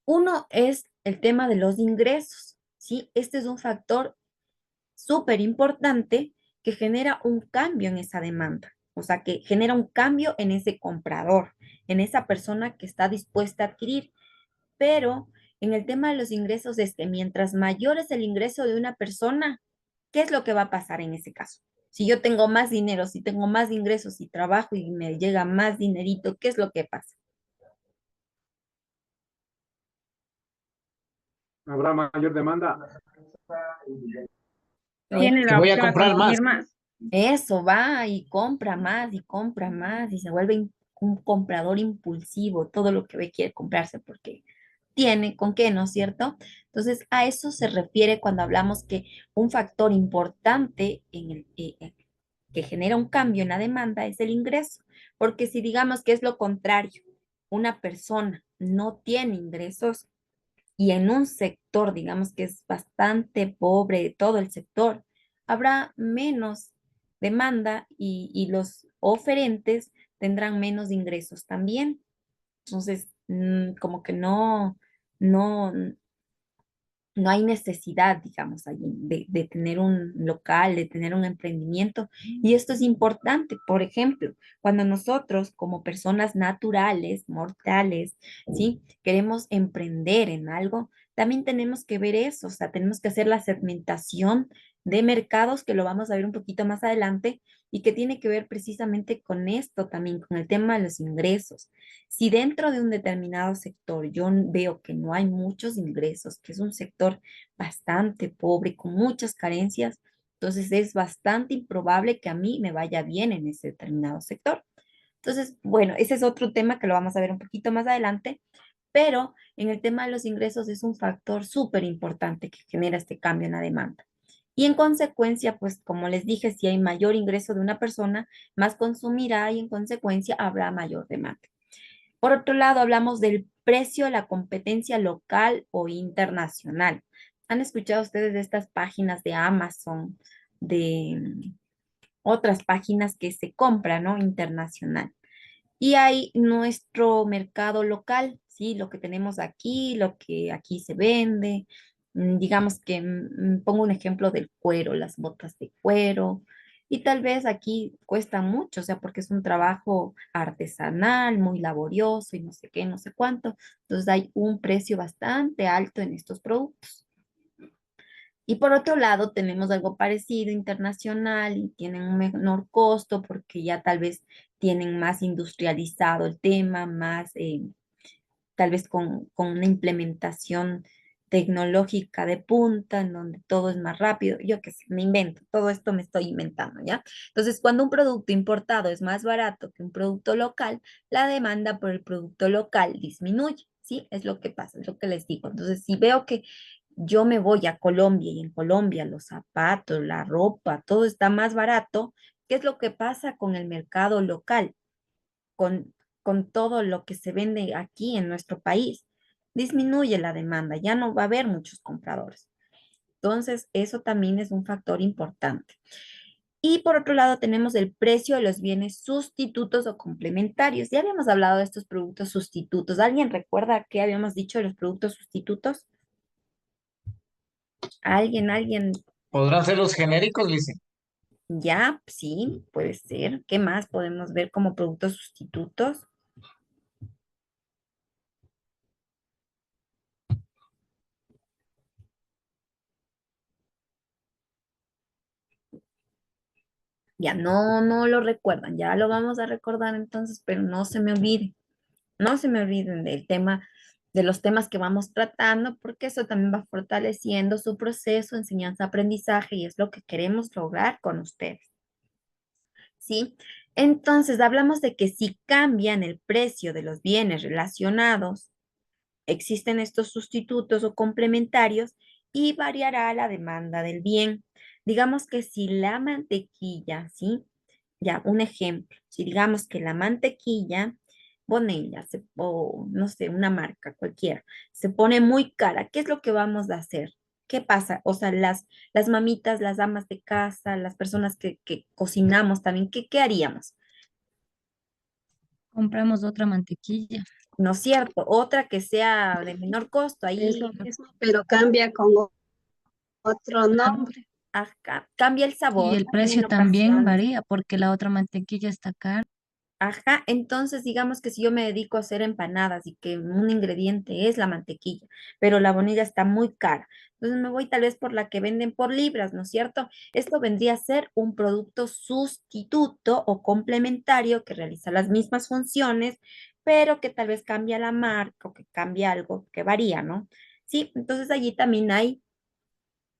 Uno es el tema de los ingresos, ¿sí? Este es un factor súper importante que genera un cambio en esa demanda, o sea, que genera un cambio en ese comprador, en esa persona que está dispuesta a adquirir. Pero en el tema de los ingresos es que mientras mayor es el ingreso de una persona, ¿qué es lo que va a pasar en ese caso? Si yo tengo más dinero, si tengo más ingresos y trabajo y me llega más dinerito, ¿qué es lo que pasa? Habrá mayor demanda. Tiene Que la voy a opción a comprar más. consumir más. Eso va y compra más y se vuelve un comprador impulsivo, todo lo que ve quiere comprarse porque tiene con qué, ¿no es cierto? Entonces, a eso se refiere cuando hablamos que un factor importante que genera un cambio en la demanda es el ingreso, porque si digamos que es lo contrario, una persona no tiene ingresos y en un sector, digamos que es bastante pobre de todo el sector, habrá menos demanda y los oferentes tendrán menos ingresos también. Entonces, como que no, no hay necesidad, digamos, allí de tener un local, de tener un emprendimiento. Y esto es importante. Por ejemplo, cuando nosotros como personas naturales, mortales, ¿sí? Queremos emprender en algo, también tenemos que ver eso, o sea, tenemos que hacer la segmentación de mercados, que lo vamos a ver un poquito más adelante, y que tiene que ver precisamente con esto también, con el tema de los ingresos. Si dentro de un determinado sector yo veo que no hay muchos ingresos, que es un sector bastante pobre, con muchas carencias, entonces es bastante improbable que a mí me vaya bien en ese determinado sector. Entonces, bueno, ese es otro tema que lo vamos a ver un poquito más adelante, pero en el tema de los ingresos es un factor súper importante que genera este cambio en la demanda. Y en consecuencia, pues como les dije, si hay mayor ingreso de una persona, más consumirá y en consecuencia habrá mayor demanda. Por otro lado, hablamos del precio de la competencia local o internacional. ¿Han escuchado ustedes de estas páginas de Amazon, de otras páginas que se compran, ¿no? Internacional. Y hay nuestro mercado local, ¿sí? Lo que tenemos aquí, lo que aquí se vende. Digamos que pongo un ejemplo del cuero, las botas de cuero. Y tal vez aquí cuesta mucho, o sea, porque es un trabajo artesanal, muy laborioso y no sé qué, no sé cuánto. Entonces hay un precio bastante alto en estos productos. Y por otro lado, tenemos algo parecido internacional y tienen un menor costo porque ya tal vez tienen más industrializado el tema, más tal vez con una implementación tecnológica de punta, en donde todo es más rápido. Yo qué sé, me invento, todo esto me estoy inventando, ¿ya? Entonces, cuando un producto importado es más barato que un producto local, la demanda por el producto local disminuye, ¿sí? Es lo que pasa, es lo que les digo. Entonces, si veo que yo me voy a Colombia y en Colombia los zapatos, la ropa, todo está más barato, ¿qué es lo que pasa con el mercado local? Con, con todo lo que se vende aquí en nuestro país, disminuye la demanda, ya no va a haber muchos compradores. Entonces, eso también es un factor importante. Y por otro lado, tenemos el precio de los bienes sustitutos o complementarios. Ya habíamos hablado de estos productos sustitutos. ¿Alguien recuerda qué habíamos dicho de los productos sustitutos? ¿Alguien? ¿Podrán ser los genéricos, Lice? Ya, sí, puede ser. ¿Qué más podemos ver como productos sustitutos? Ya no lo recuerdan, ya lo vamos a recordar entonces, pero no se me olvide. No se me olviden del tema, de los temas que vamos tratando, porque eso también va fortaleciendo su proceso, enseñanza-aprendizaje, y es lo que queremos lograr con ustedes. ¿Sí? Entonces, hablamos de que si cambian el precio de los bienes relacionados, existen estos sustitutos o complementarios y variará la demanda del bien. Digamos que si la mantequilla, ¿sí? Ya, un ejemplo, si digamos que la mantequilla, Bonella, o no sé, una marca cualquiera, se pone muy cara, ¿qué es lo que vamos a hacer? ¿Qué pasa? O sea, las mamitas, las amas de casa, las personas que cocinamos también, ¿qué haríamos? Compramos otra mantequilla. ¿No es cierto? Otra que sea de menor costo, Es ahí lo mismo, pero cambia con otro Claro. nombre. cambia el Y sabor, el también en precio también ocasiones. varía porque la otra mantequilla está cara. Ajá, entonces digamos que si yo me dedico a hacer empanadas y que un ingrediente es la mantequilla, pero la bonilla está muy cara, entonces me voy tal vez por la que venden por libras, ¿no es cierto? Esto vendría a ser un producto sustituto o complementario que realiza las mismas funciones, pero que tal vez cambia la marca o que cambia algo que varía, ¿no? Sí, entonces allí también hay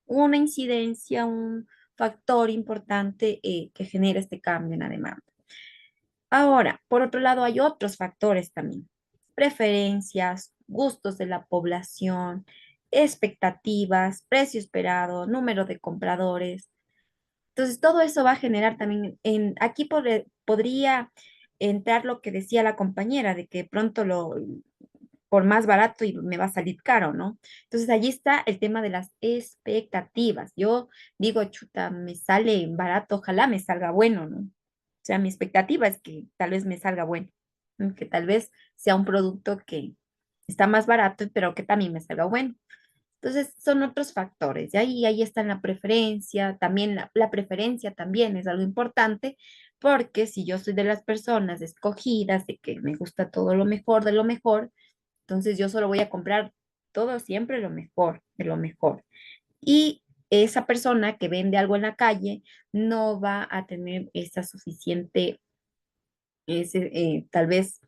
una incidencia, un factor importante que genera este cambio en la demanda. Ahora, por otro lado, hay otros factores también. Preferencias, gustos de la población, expectativas, precio esperado, número de compradores. Entonces, todo eso va a generar también, aquí podría entrar lo que decía la compañera, de que pronto por más barato y me va a salir caro, ¿no? Entonces, allí está el tema de las expectativas. Yo digo, chuta, me sale barato, ojalá me salga bueno, ¿no? O sea, mi expectativa es que tal vez me salga bueno, ¿no? Que tal vez sea un producto que está más barato, pero que también me salga bueno. Entonces, son otros factores. Y ahí está la preferencia, también la preferencia también es algo importante, porque si yo soy de las personas escogidas, de que me gusta todo lo mejor de lo mejor, entonces yo solo voy a comprar todo siempre lo mejor, de lo mejor. Y esa persona que vende algo en la calle no va a tener esa suficiente, tal vez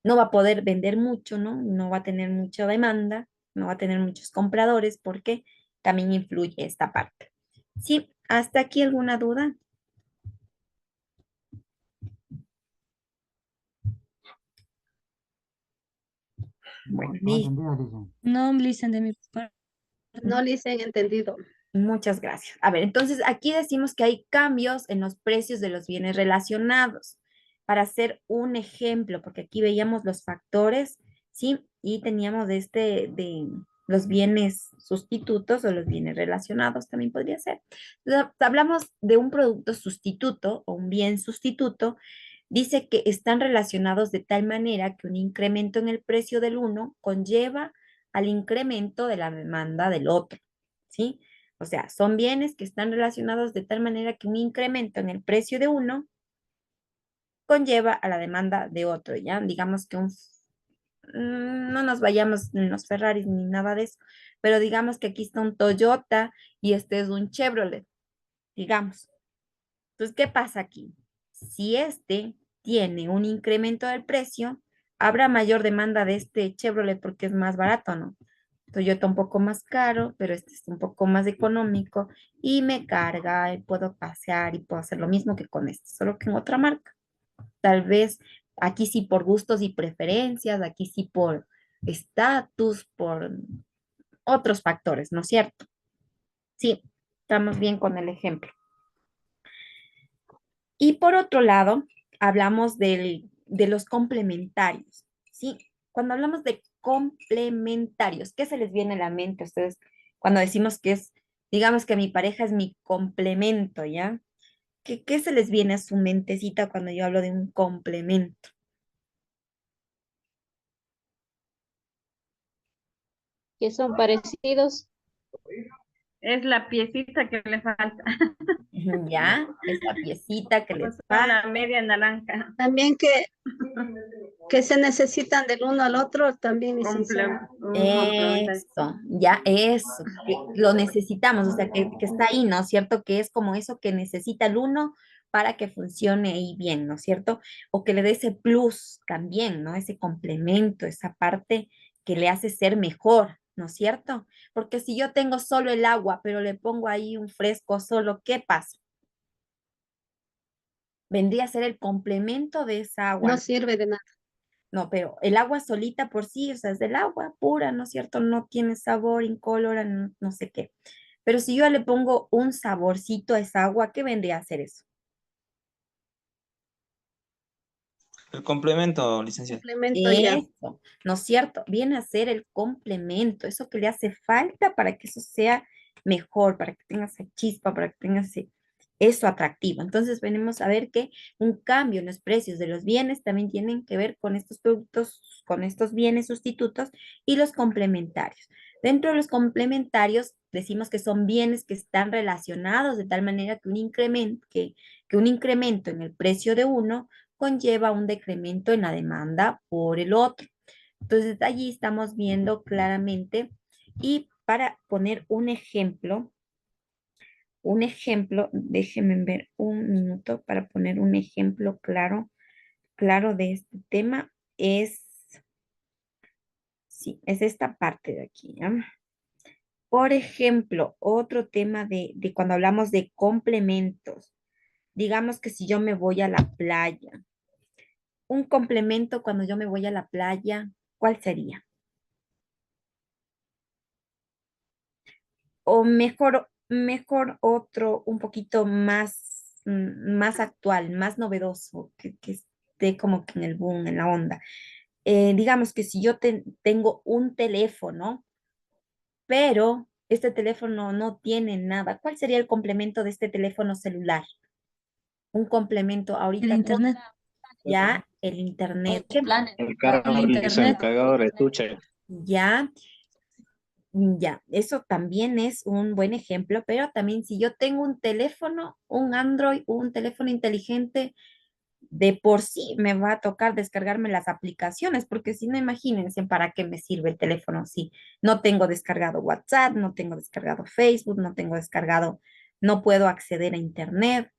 no va a poder vender mucho, ¿no? No va a tener mucha demanda, no va a tener muchos compradores porque también influye esta parte. Sí, ¿hasta aquí alguna duda? Bueno, No entendido, dicen. No, Listen, de mi parte. No les han entendido. muchas gracias. A ver, entonces aquí decimos que hay cambios en los precios de los bienes relacionados. Para hacer un ejemplo, porque aquí veíamos los factores, ¿sí? Y teníamos de los bienes sustitutos o los bienes relacionados, también podría ser. Entonces, hablamos de un producto sustituto o un bien sustituto. Dice que están relacionados de tal manera que un incremento en el precio del uno conlleva al incremento de la demanda del otro, ¿sí? O sea, son bienes que están relacionados de tal manera que un incremento en el precio de uno conlleva a la demanda de otro, ¿ya? Digamos que no nos vayamos en los Ferraris ni nada de eso, pero digamos que aquí está un Toyota y este es un Chevrolet, digamos. Entonces, ¿qué pasa aquí? Si este tiene un incremento del precio, habrá mayor demanda de este Chevrolet porque es más barato, ¿no? Toyota un poco más caro, pero este es un poco más económico y me carga y puedo pasear y puedo hacer lo mismo que con este, solo que en otra marca. Tal vez aquí sí por gustos y preferencias, aquí sí por estatus, por otros factores, ¿no es cierto? Sí, estamos bien con el ejemplo. Y por otro lado, hablamos de los complementarios, ¿sí? Cuando hablamos de complementarios, ¿qué se les viene a la mente a ustedes cuando decimos que es, digamos que mi pareja es mi complemento, ¿ya? ¿Qué se les viene a su mentecita cuando yo hablo de un complemento? Que son parecidos. Es la piecita que le falta. ¿Ya? Esa piecita que O les sea, falta. la media naranja. También que se necesitan del uno al otro, también licenciada. Un complementario. Eso, ya eso, que lo necesitamos, o sea, que está ahí, ¿no es cierto? Que es como eso que necesita el uno para que funcione ahí bien, ¿no es cierto? O que le dé ese plus también, ¿no? Ese complemento, esa parte que le hace ser mejor, ¿no es cierto? Porque si yo tengo solo el agua, pero le pongo ahí un fresco solo, ¿qué pasa? Vendría a ser el complemento de esa agua. No sirve de nada. No, pero el agua solita por sí, o sea, es del agua pura, ¿no es cierto? No tiene sabor, incolora, no, no sé qué. Pero si yo le pongo un saborcito a esa agua, ¿qué vendría a ser eso? El complemento, licenciado. Complemento ya. Eso, ¿no es cierto? Viene a ser el complemento, eso que le hace falta para que eso sea mejor, para que tenga esa chispa, para que tenga eso atractivo. Entonces venimos a ver que un cambio en los precios de los bienes también tienen que ver con estos productos, con estos bienes sustitutos y los complementarios. Dentro de los complementarios decimos que son bienes que están relacionados de tal manera que un incremento en el precio de uno conlleva un decremento en la demanda por el otro. Entonces, allí estamos viendo claramente y para poner un ejemplo, déjenme ver un minuto para poner un ejemplo claro de este tema, sí, es esta parte de aquí, ¿ya? Por ejemplo, otro tema de cuando hablamos de complementos, digamos que si yo me voy a la playa, un complemento cuando yo me voy a la playa, ¿cuál sería? O mejor otro un poquito más, más actual, más novedoso, que esté como que en el boom, en la onda. Digamos que si yo tengo un teléfono, pero este teléfono no tiene nada, ¿cuál sería el complemento de este teléfono celular? Un complemento El ahorita internet. ya el internet, El El cargador, el internet. cargador, el estuche. ya. Ya, eso también es un buen ejemplo, pero también si yo tengo un teléfono, un Android, un teléfono inteligente, de por sí me va a tocar descargarme las aplicaciones, porque si no, imagínense para qué me sirve el teléfono si no tengo descargado WhatsApp, no tengo descargado Facebook, no tengo descargado, no puedo acceder a Internet.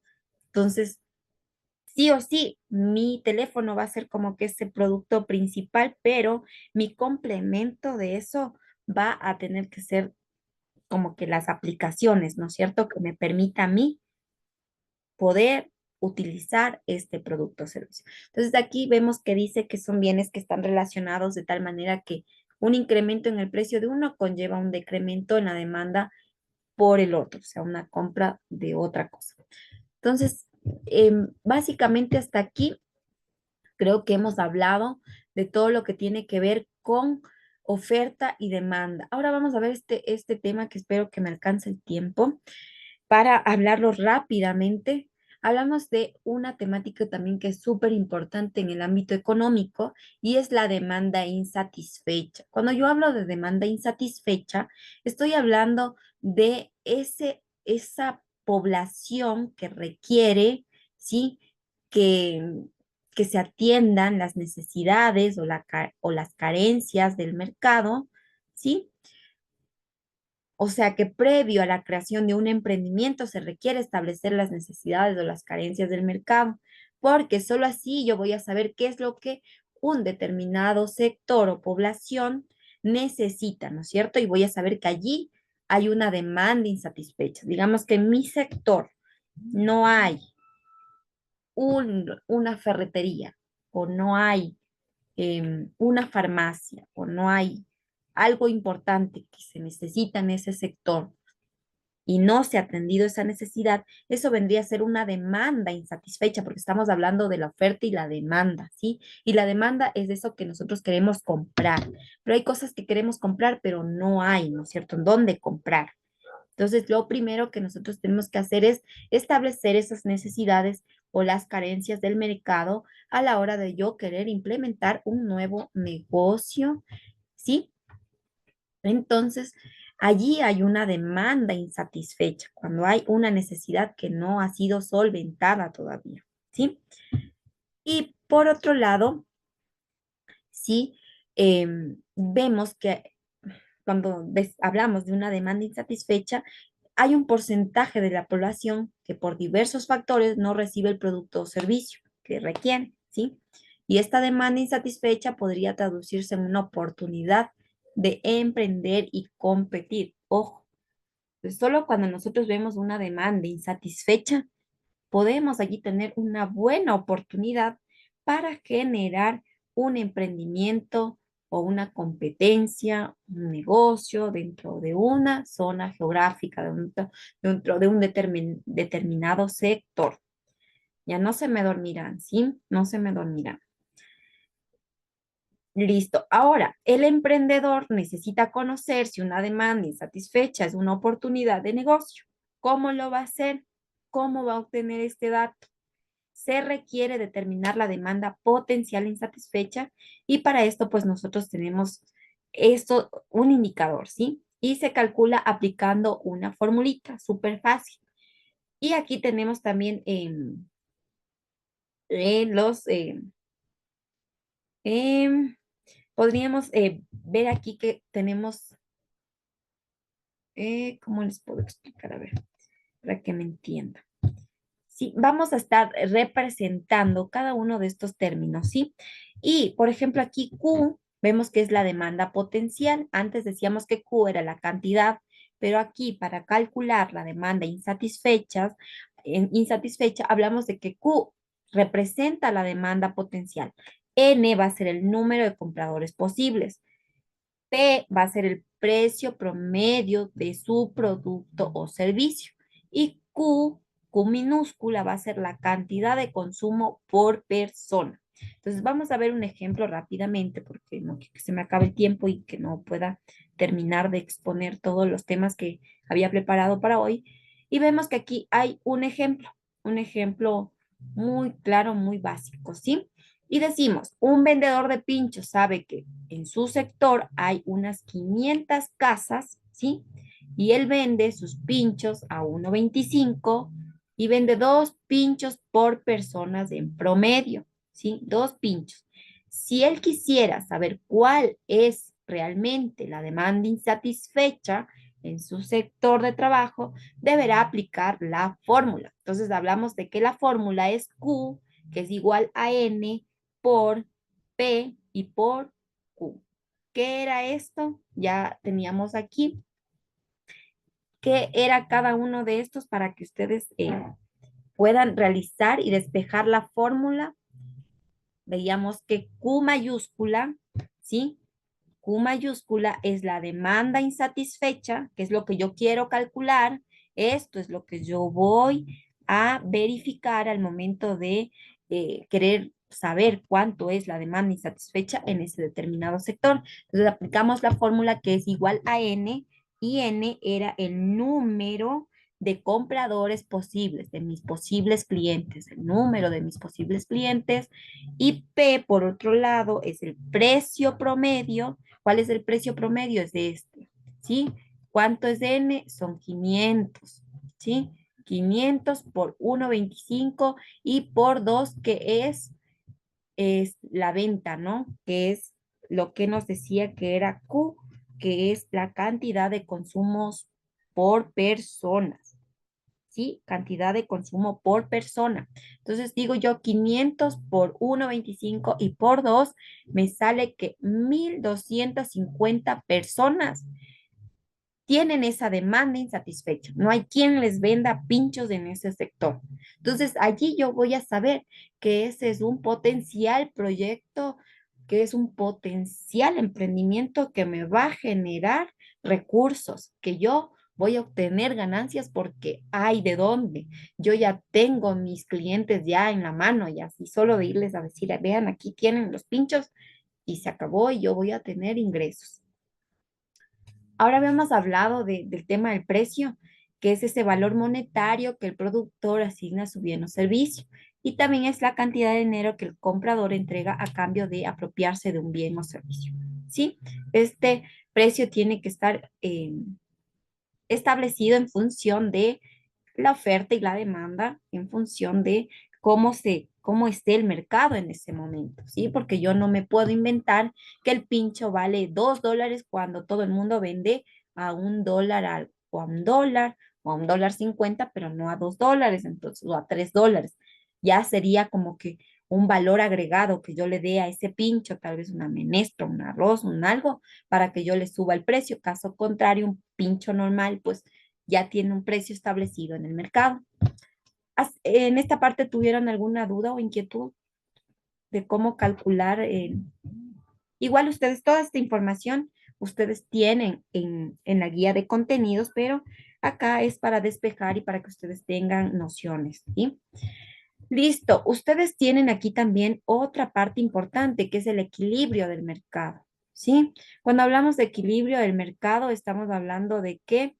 Entonces, sí o sí, mi teléfono va a ser como que ese producto principal, pero mi complemento de eso va a tener que ser como que las aplicaciones, ¿no es cierto? Que me permita a mí poder utilizar este producto o servicio. Entonces aquí vemos que dice que son bienes que están relacionados de tal manera que un incremento en el precio de uno conlleva un decremento en la demanda por el otro, o sea, una compra de otra cosa. Entonces, básicamente hasta aquí creo que hemos hablado de todo lo que tiene que ver con oferta y demanda. Ahora vamos a ver este tema que espero que me alcance el tiempo para hablarlo rápidamente. Hablamos de una temática también que es súper importante en el ámbito económico y es la demanda insatisfecha. Cuando yo hablo de demanda insatisfecha, estoy hablando de esa población que requiere, ¿sí? Que, que se atiendan las necesidades o las carencias del mercado, ¿sí? O sea que previo a la creación de un emprendimiento se requiere establecer las necesidades o las carencias del mercado, porque solo así yo voy a saber qué es lo que un determinado sector o población necesita, ¿no es cierto? Y voy a saber que allí hay una demanda insatisfecha. Digamos que en mi sector no hay una ferretería o no hay una farmacia o no hay algo importante que se necesita en ese sector y no se ha atendido esa necesidad, eso vendría a ser una demanda insatisfecha, porque estamos hablando de la oferta y la demanda, ¿sí? Y la demanda es eso que nosotros queremos comprar, pero hay cosas que queremos comprar, pero no hay, ¿no es cierto?, en dónde comprar. Entonces, lo primero que nosotros tenemos que hacer es establecer esas necesidades o las carencias del mercado a la hora de yo querer implementar un nuevo negocio, ¿sí? Entonces, allí hay una demanda insatisfecha, cuando hay una necesidad que no ha sido solventada todavía, ¿sí? Y por otro lado, sí, vemos que cuando hablamos de una demanda insatisfecha, hay un porcentaje de la población que por diversos factores no recibe el producto o servicio que requiere, ¿sí? Y esta demanda insatisfecha podría traducirse en una oportunidad de emprender y competir. Ojo, pues solo cuando nosotros vemos una demanda insatisfecha, podemos allí tener una buena oportunidad para generar un emprendimiento o una competencia, un negocio dentro de una zona geográfica, dentro de un determinado sector. Ya no se me dormirán, ¿sí? No se me dormirán. Listo. Ahora, el emprendedor necesita conocer si una demanda insatisfecha es una oportunidad de negocio. ¿Cómo lo va a hacer? ¿Cómo va a obtener este dato? Se requiere determinar la demanda potencial insatisfecha y para esto pues nosotros tenemos esto, un indicador, ¿sí? Y se calcula aplicando una formulita súper fácil. Y aquí tenemos también los, em, podríamos ver aquí que tenemos, ¿cómo les puedo explicar? A ver, para que me entiendan. Sí, vamos a estar representando cada uno de estos términos, ¿sí? Y, por ejemplo, aquí Q, vemos que es la demanda potencial. Antes decíamos que Q era la cantidad, pero aquí para calcular la demanda insatisfecha, hablamos de que Q representa la demanda potencial. N va a ser el número de compradores posibles. P va a ser el precio promedio de su producto o servicio. Y Q minúscula va a ser la cantidad de consumo por persona. Entonces vamos a ver un ejemplo rápidamente porque no quiero que se me acabe el tiempo y que no pueda terminar de exponer todos los temas que había preparado para hoy. Y vemos que aquí hay un ejemplo muy claro, muy básico, ¿sí? Y decimos, un vendedor de pinchos sabe que en su sector hay unas 500 casas, ¿sí? Y él vende sus pinchos a 1.25 y vende 2 pinchos por personas en promedio, ¿sí? 2 pinchos. Si él quisiera saber cuál es realmente la demanda insatisfecha en su sector de trabajo, deberá aplicar la fórmula. Entonces hablamos de que la fórmula es Q, que es igual a N por P y por Q. ¿Qué era esto? Ya teníamos aquí. ¿Qué era cada uno de estos para que ustedes puedan realizar y despejar la fórmula? Veíamos que Q mayúscula, ¿sí? Q mayúscula es la demanda insatisfecha, que es lo que yo quiero calcular. Esto es lo que yo voy a verificar al momento de querer saber cuánto es la demanda insatisfecha en ese determinado sector. Entonces aplicamos la fórmula que es igual a N y N era el número de compradores posibles, de mis posibles clientes, el número de mis posibles clientes. Y P, por otro lado, es el precio promedio. ¿Cuál es el precio promedio? Es de este, ¿sí? ¿Cuánto es de N? Son 500, ¿sí? 500 por 1.25 y por 2, que es la venta, ¿no? Que es lo que nos decía que era Q, que es la cantidad de consumos por personas, ¿sí? Cantidad de consumo por persona. Entonces digo yo 500 por 1.25 y por 2 me sale que 1.250 personas tienen esa demanda insatisfecha. No hay quien les venda pinchos en ese sector. Entonces allí yo voy a saber que ese es un potencial proyecto, que es un potencial emprendimiento que me va a generar recursos, que yo voy a obtener ganancias porque hay de dónde. Yo ya tengo mis clientes ya en la mano y así solo de irles a decir, vean, aquí tienen los pinchos y se acabó y yo voy a tener ingresos. Ahora habíamos hablado del tema del precio, que es ese valor monetario que el productor asigna a su bien o servicio. Y también es la cantidad de dinero que el comprador entrega a cambio de apropiarse de un bien o servicio. ¿Sí? Este precio tiene que estar establecido en función de la oferta y la demanda, en función de cómo esté el mercado en ese momento, ¿sí? Porque yo no me puedo inventar que el pincho vale $2 cuando todo el mundo vende a $1 o a $1 o a $1.50, pero no a $2, entonces, o a $3. Ya sería como que un valor agregado que yo le dé a ese pincho, tal vez una menestra, un arroz, un algo, para que yo le suba el precio. Caso contrario, un pincho normal, pues ya tiene un precio establecido en el mercado. ¿En esta parte tuvieron alguna duda o inquietud de cómo calcular? Igual ustedes, toda esta información, ustedes tienen en la guía de contenidos, pero acá es para despejar y para que ustedes tengan nociones, ¿sí? Listo, ustedes tienen aquí también otra parte importante que es el equilibrio del mercado, ¿sí? Cuando hablamos de equilibrio del mercado, estamos hablando de que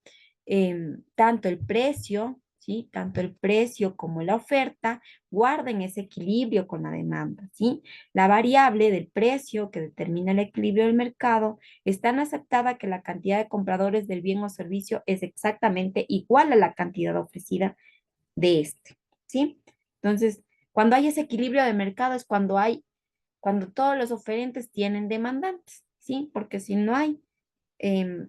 tanto el precio, ¿sí? Tanto el precio como la oferta guarden ese equilibrio con la demanda, ¿sí? La variable del precio que determina el equilibrio del mercado es tan aceptada que la cantidad de compradores del bien o servicio es exactamente igual a la cantidad ofrecida de este, ¿sí? Entonces, cuando hay ese equilibrio de mercado es cuando todos los oferentes tienen demandantes, ¿sí? Porque si no hay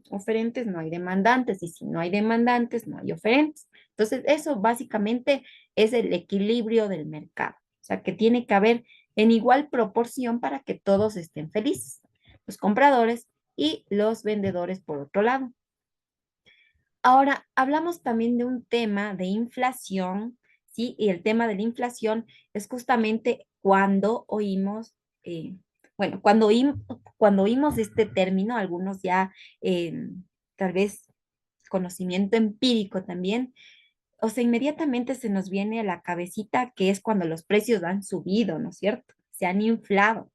oferentes, no hay demandantes, y si no hay demandantes, no hay oferentes. Entonces, eso básicamente es el equilibrio del mercado. O sea, que tiene que haber en igual proporción para que todos estén felices, los compradores y los vendedores por otro lado. Ahora, hablamos también de un tema de inflación, ¿sí? Y el tema de la inflación es justamente cuando oímos, bueno, cuando oímos este término, algunos ya tal vez conocimiento empírico también, o sea, inmediatamente se nos viene a la cabecita que es cuando los precios han subido, ¿no es cierto? Se han inflado.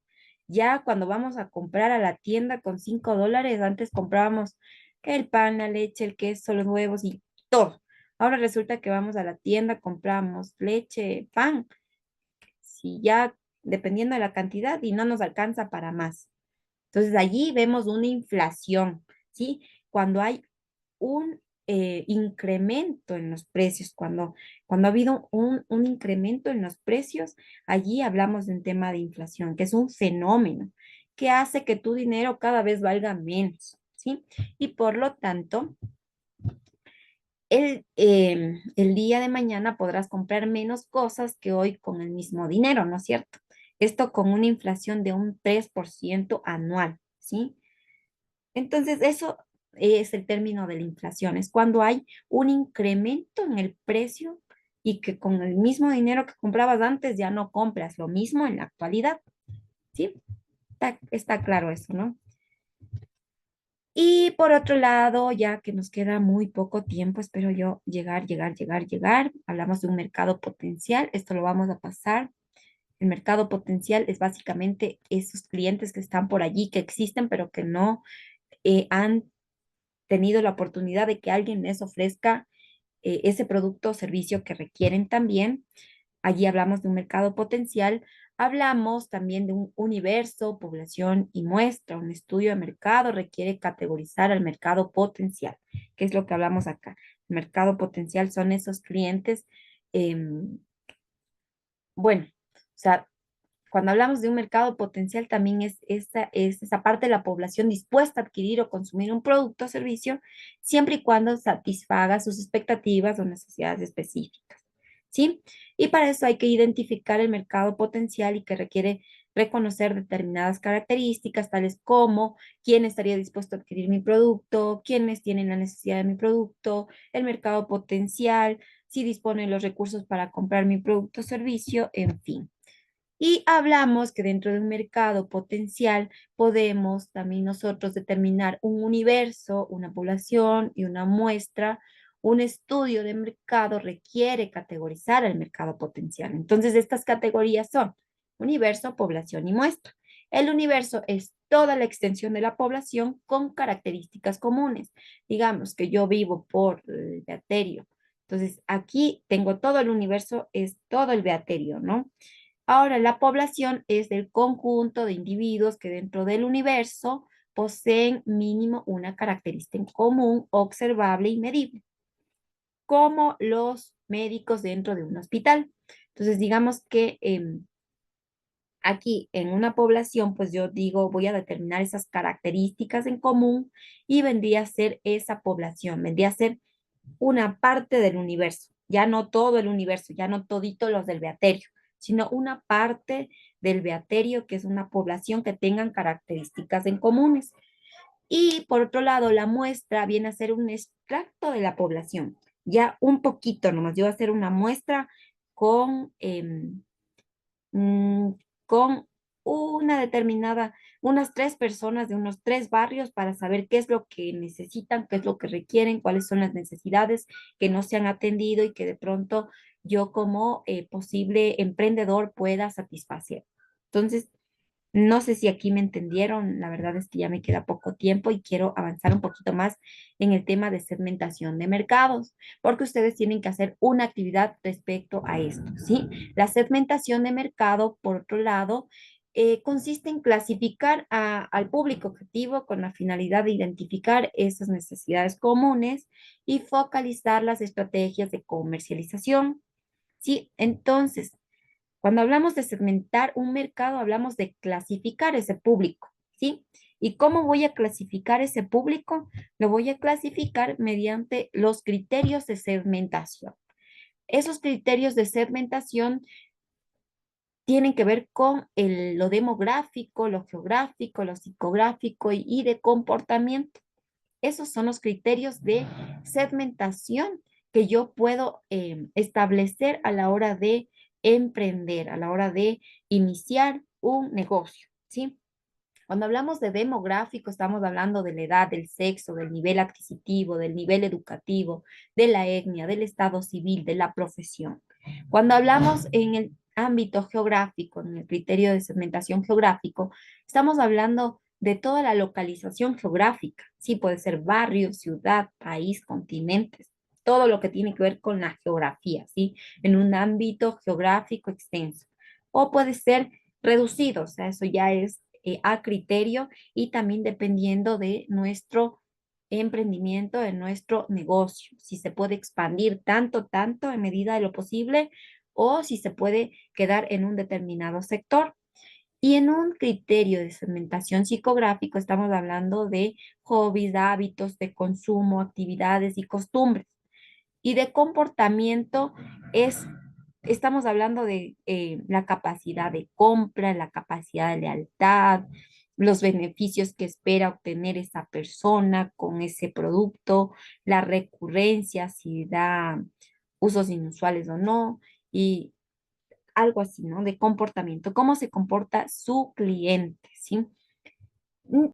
Ya cuando vamos a comprar a la tienda con $5, antes comprábamos que el pan, la leche, el queso, los huevos y todo. Ahora resulta que vamos a la tienda, compramos leche, pan, si ya dependiendo de la cantidad y no nos alcanza para más. Entonces allí vemos una inflación, ¿sí? Cuando hay un incremento en los precios, cuando ha habido un incremento en los precios, allí hablamos de un tema de inflación, que es un fenómeno que hace que tu dinero cada vez valga menos, ¿sí? Y por lo tanto, el día de mañana podrás comprar menos cosas que hoy con el mismo dinero, ¿no es cierto? Esto con una inflación de un 3% anual, ¿sí? Entonces, eso es el término de la inflación, es cuando hay un incremento en el precio y que con el mismo dinero que comprabas antes ya no compras lo mismo en la actualidad, ¿sí? Está claro eso, ¿no? Y por otro lado, ya que nos queda muy poco tiempo, espero yo llegar. Hablamos de un mercado potencial, esto lo vamos a pasar. El mercado potencial es básicamente esos clientes que están por allí, que existen, pero que no han tenido la oportunidad de que alguien les ofrezca ese producto o servicio que requieren también. Allí hablamos de un mercado potencial, hablamos también de un universo, población y muestra. Un estudio de mercado requiere categorizar al mercado potencial, que es lo que hablamos acá. El mercado potencial son esos clientes, bueno, o sea, cuando hablamos de un mercado potencial, también es esa parte de la población dispuesta a adquirir o consumir un producto o servicio, siempre y cuando satisfaga sus expectativas o necesidades específicas, ¿sí? Y para eso hay que identificar el mercado potencial y que requiere reconocer determinadas características, tales como quién estaría dispuesto a adquirir mi producto, quiénes tienen la necesidad de mi producto, el mercado potencial, si dispone de los recursos para comprar mi producto o servicio, en fin. Y hablamos que dentro de un mercado potencial podemos también nosotros determinar un universo, una población y una muestra. Un estudio de mercado requiere categorizar el mercado potencial. Entonces, estas categorías son universo, población y muestra. El universo es toda la extensión de la población con características comunes. Digamos que yo vivo por el Beaterio. Entonces, aquí tengo todo el universo, es todo el Beaterio, ¿no? Ahora, la población es del conjunto de individuos que dentro del universo poseen mínimo una característica en común, observable y medible, como los médicos dentro de un hospital. Entonces, digamos que aquí en una población, pues yo digo, voy a determinar esas características en común y vendría a ser esa población, vendría a ser una parte del universo, ya no todo el universo, ya no todito los del Beaterio, sino una parte del Beaterio, que es una población que tengan características en comunes. Y por otro lado, la muestra viene a ser un extracto de la población, ya un poquito nomás. Yo voy a hacer una muestra con, mm, con una determinada, unas 3 personas de unos 3 barrios para saber qué es lo que necesitan, qué es lo que requieren, cuáles son las necesidades que no se han atendido y que de pronto yo como posible emprendedor pueda satisfacer. Entonces, no sé si aquí me entendieron, la verdad es que ya me queda poco tiempo y quiero avanzar un poquito más en el tema de segmentación de mercados, porque ustedes tienen que hacer una actividad respecto a esto, ¿sí? La segmentación de mercado, por otro lado, consiste en clasificar al público objetivo con la finalidad de identificar esas necesidades comunes y focalizar las estrategias de comercialización, ¿sí? Entonces, cuando hablamos de segmentar un mercado, hablamos de clasificar ese público, ¿sí? ¿Y cómo voy a clasificar ese público? Lo voy a clasificar mediante los criterios de segmentación. Esos criterios de segmentación tienen que ver con lo demográfico, lo geográfico, lo psicográfico y de comportamiento. Esos son los criterios de segmentación que yo puedo establecer a la hora de emprender, a la hora de iniciar un negocio, ¿sí? Cuando hablamos de demográfico, estamos hablando de la edad, del sexo, del nivel adquisitivo, del nivel educativo, de la etnia, del estado civil, de la profesión. Cuando hablamos en el ámbito geográfico, en el criterio de segmentación geográfico, estamos hablando de toda la localización geográfica. Sí, puede ser barrio, ciudad, país, continentes, todo lo que tiene que ver con la geografía, ¿sí? En un ámbito geográfico extenso. O puede ser reducido, o sea, eso ya es a criterio y también dependiendo de nuestro emprendimiento, de nuestro negocio, si se puede expandir tanto en medida de lo posible o si se puede quedar en un determinado sector. Y en un criterio de segmentación psicográfico estamos hablando de hobbies, hábitos de consumo, actividades y costumbres. Y de comportamiento estamos hablando de la capacidad de compra, la capacidad de lealtad, los beneficios que espera obtener esa persona con ese producto, la recurrencia, si da usos inusuales o no, y algo así, ¿no? De comportamiento, cómo se comporta su cliente, ¿sí?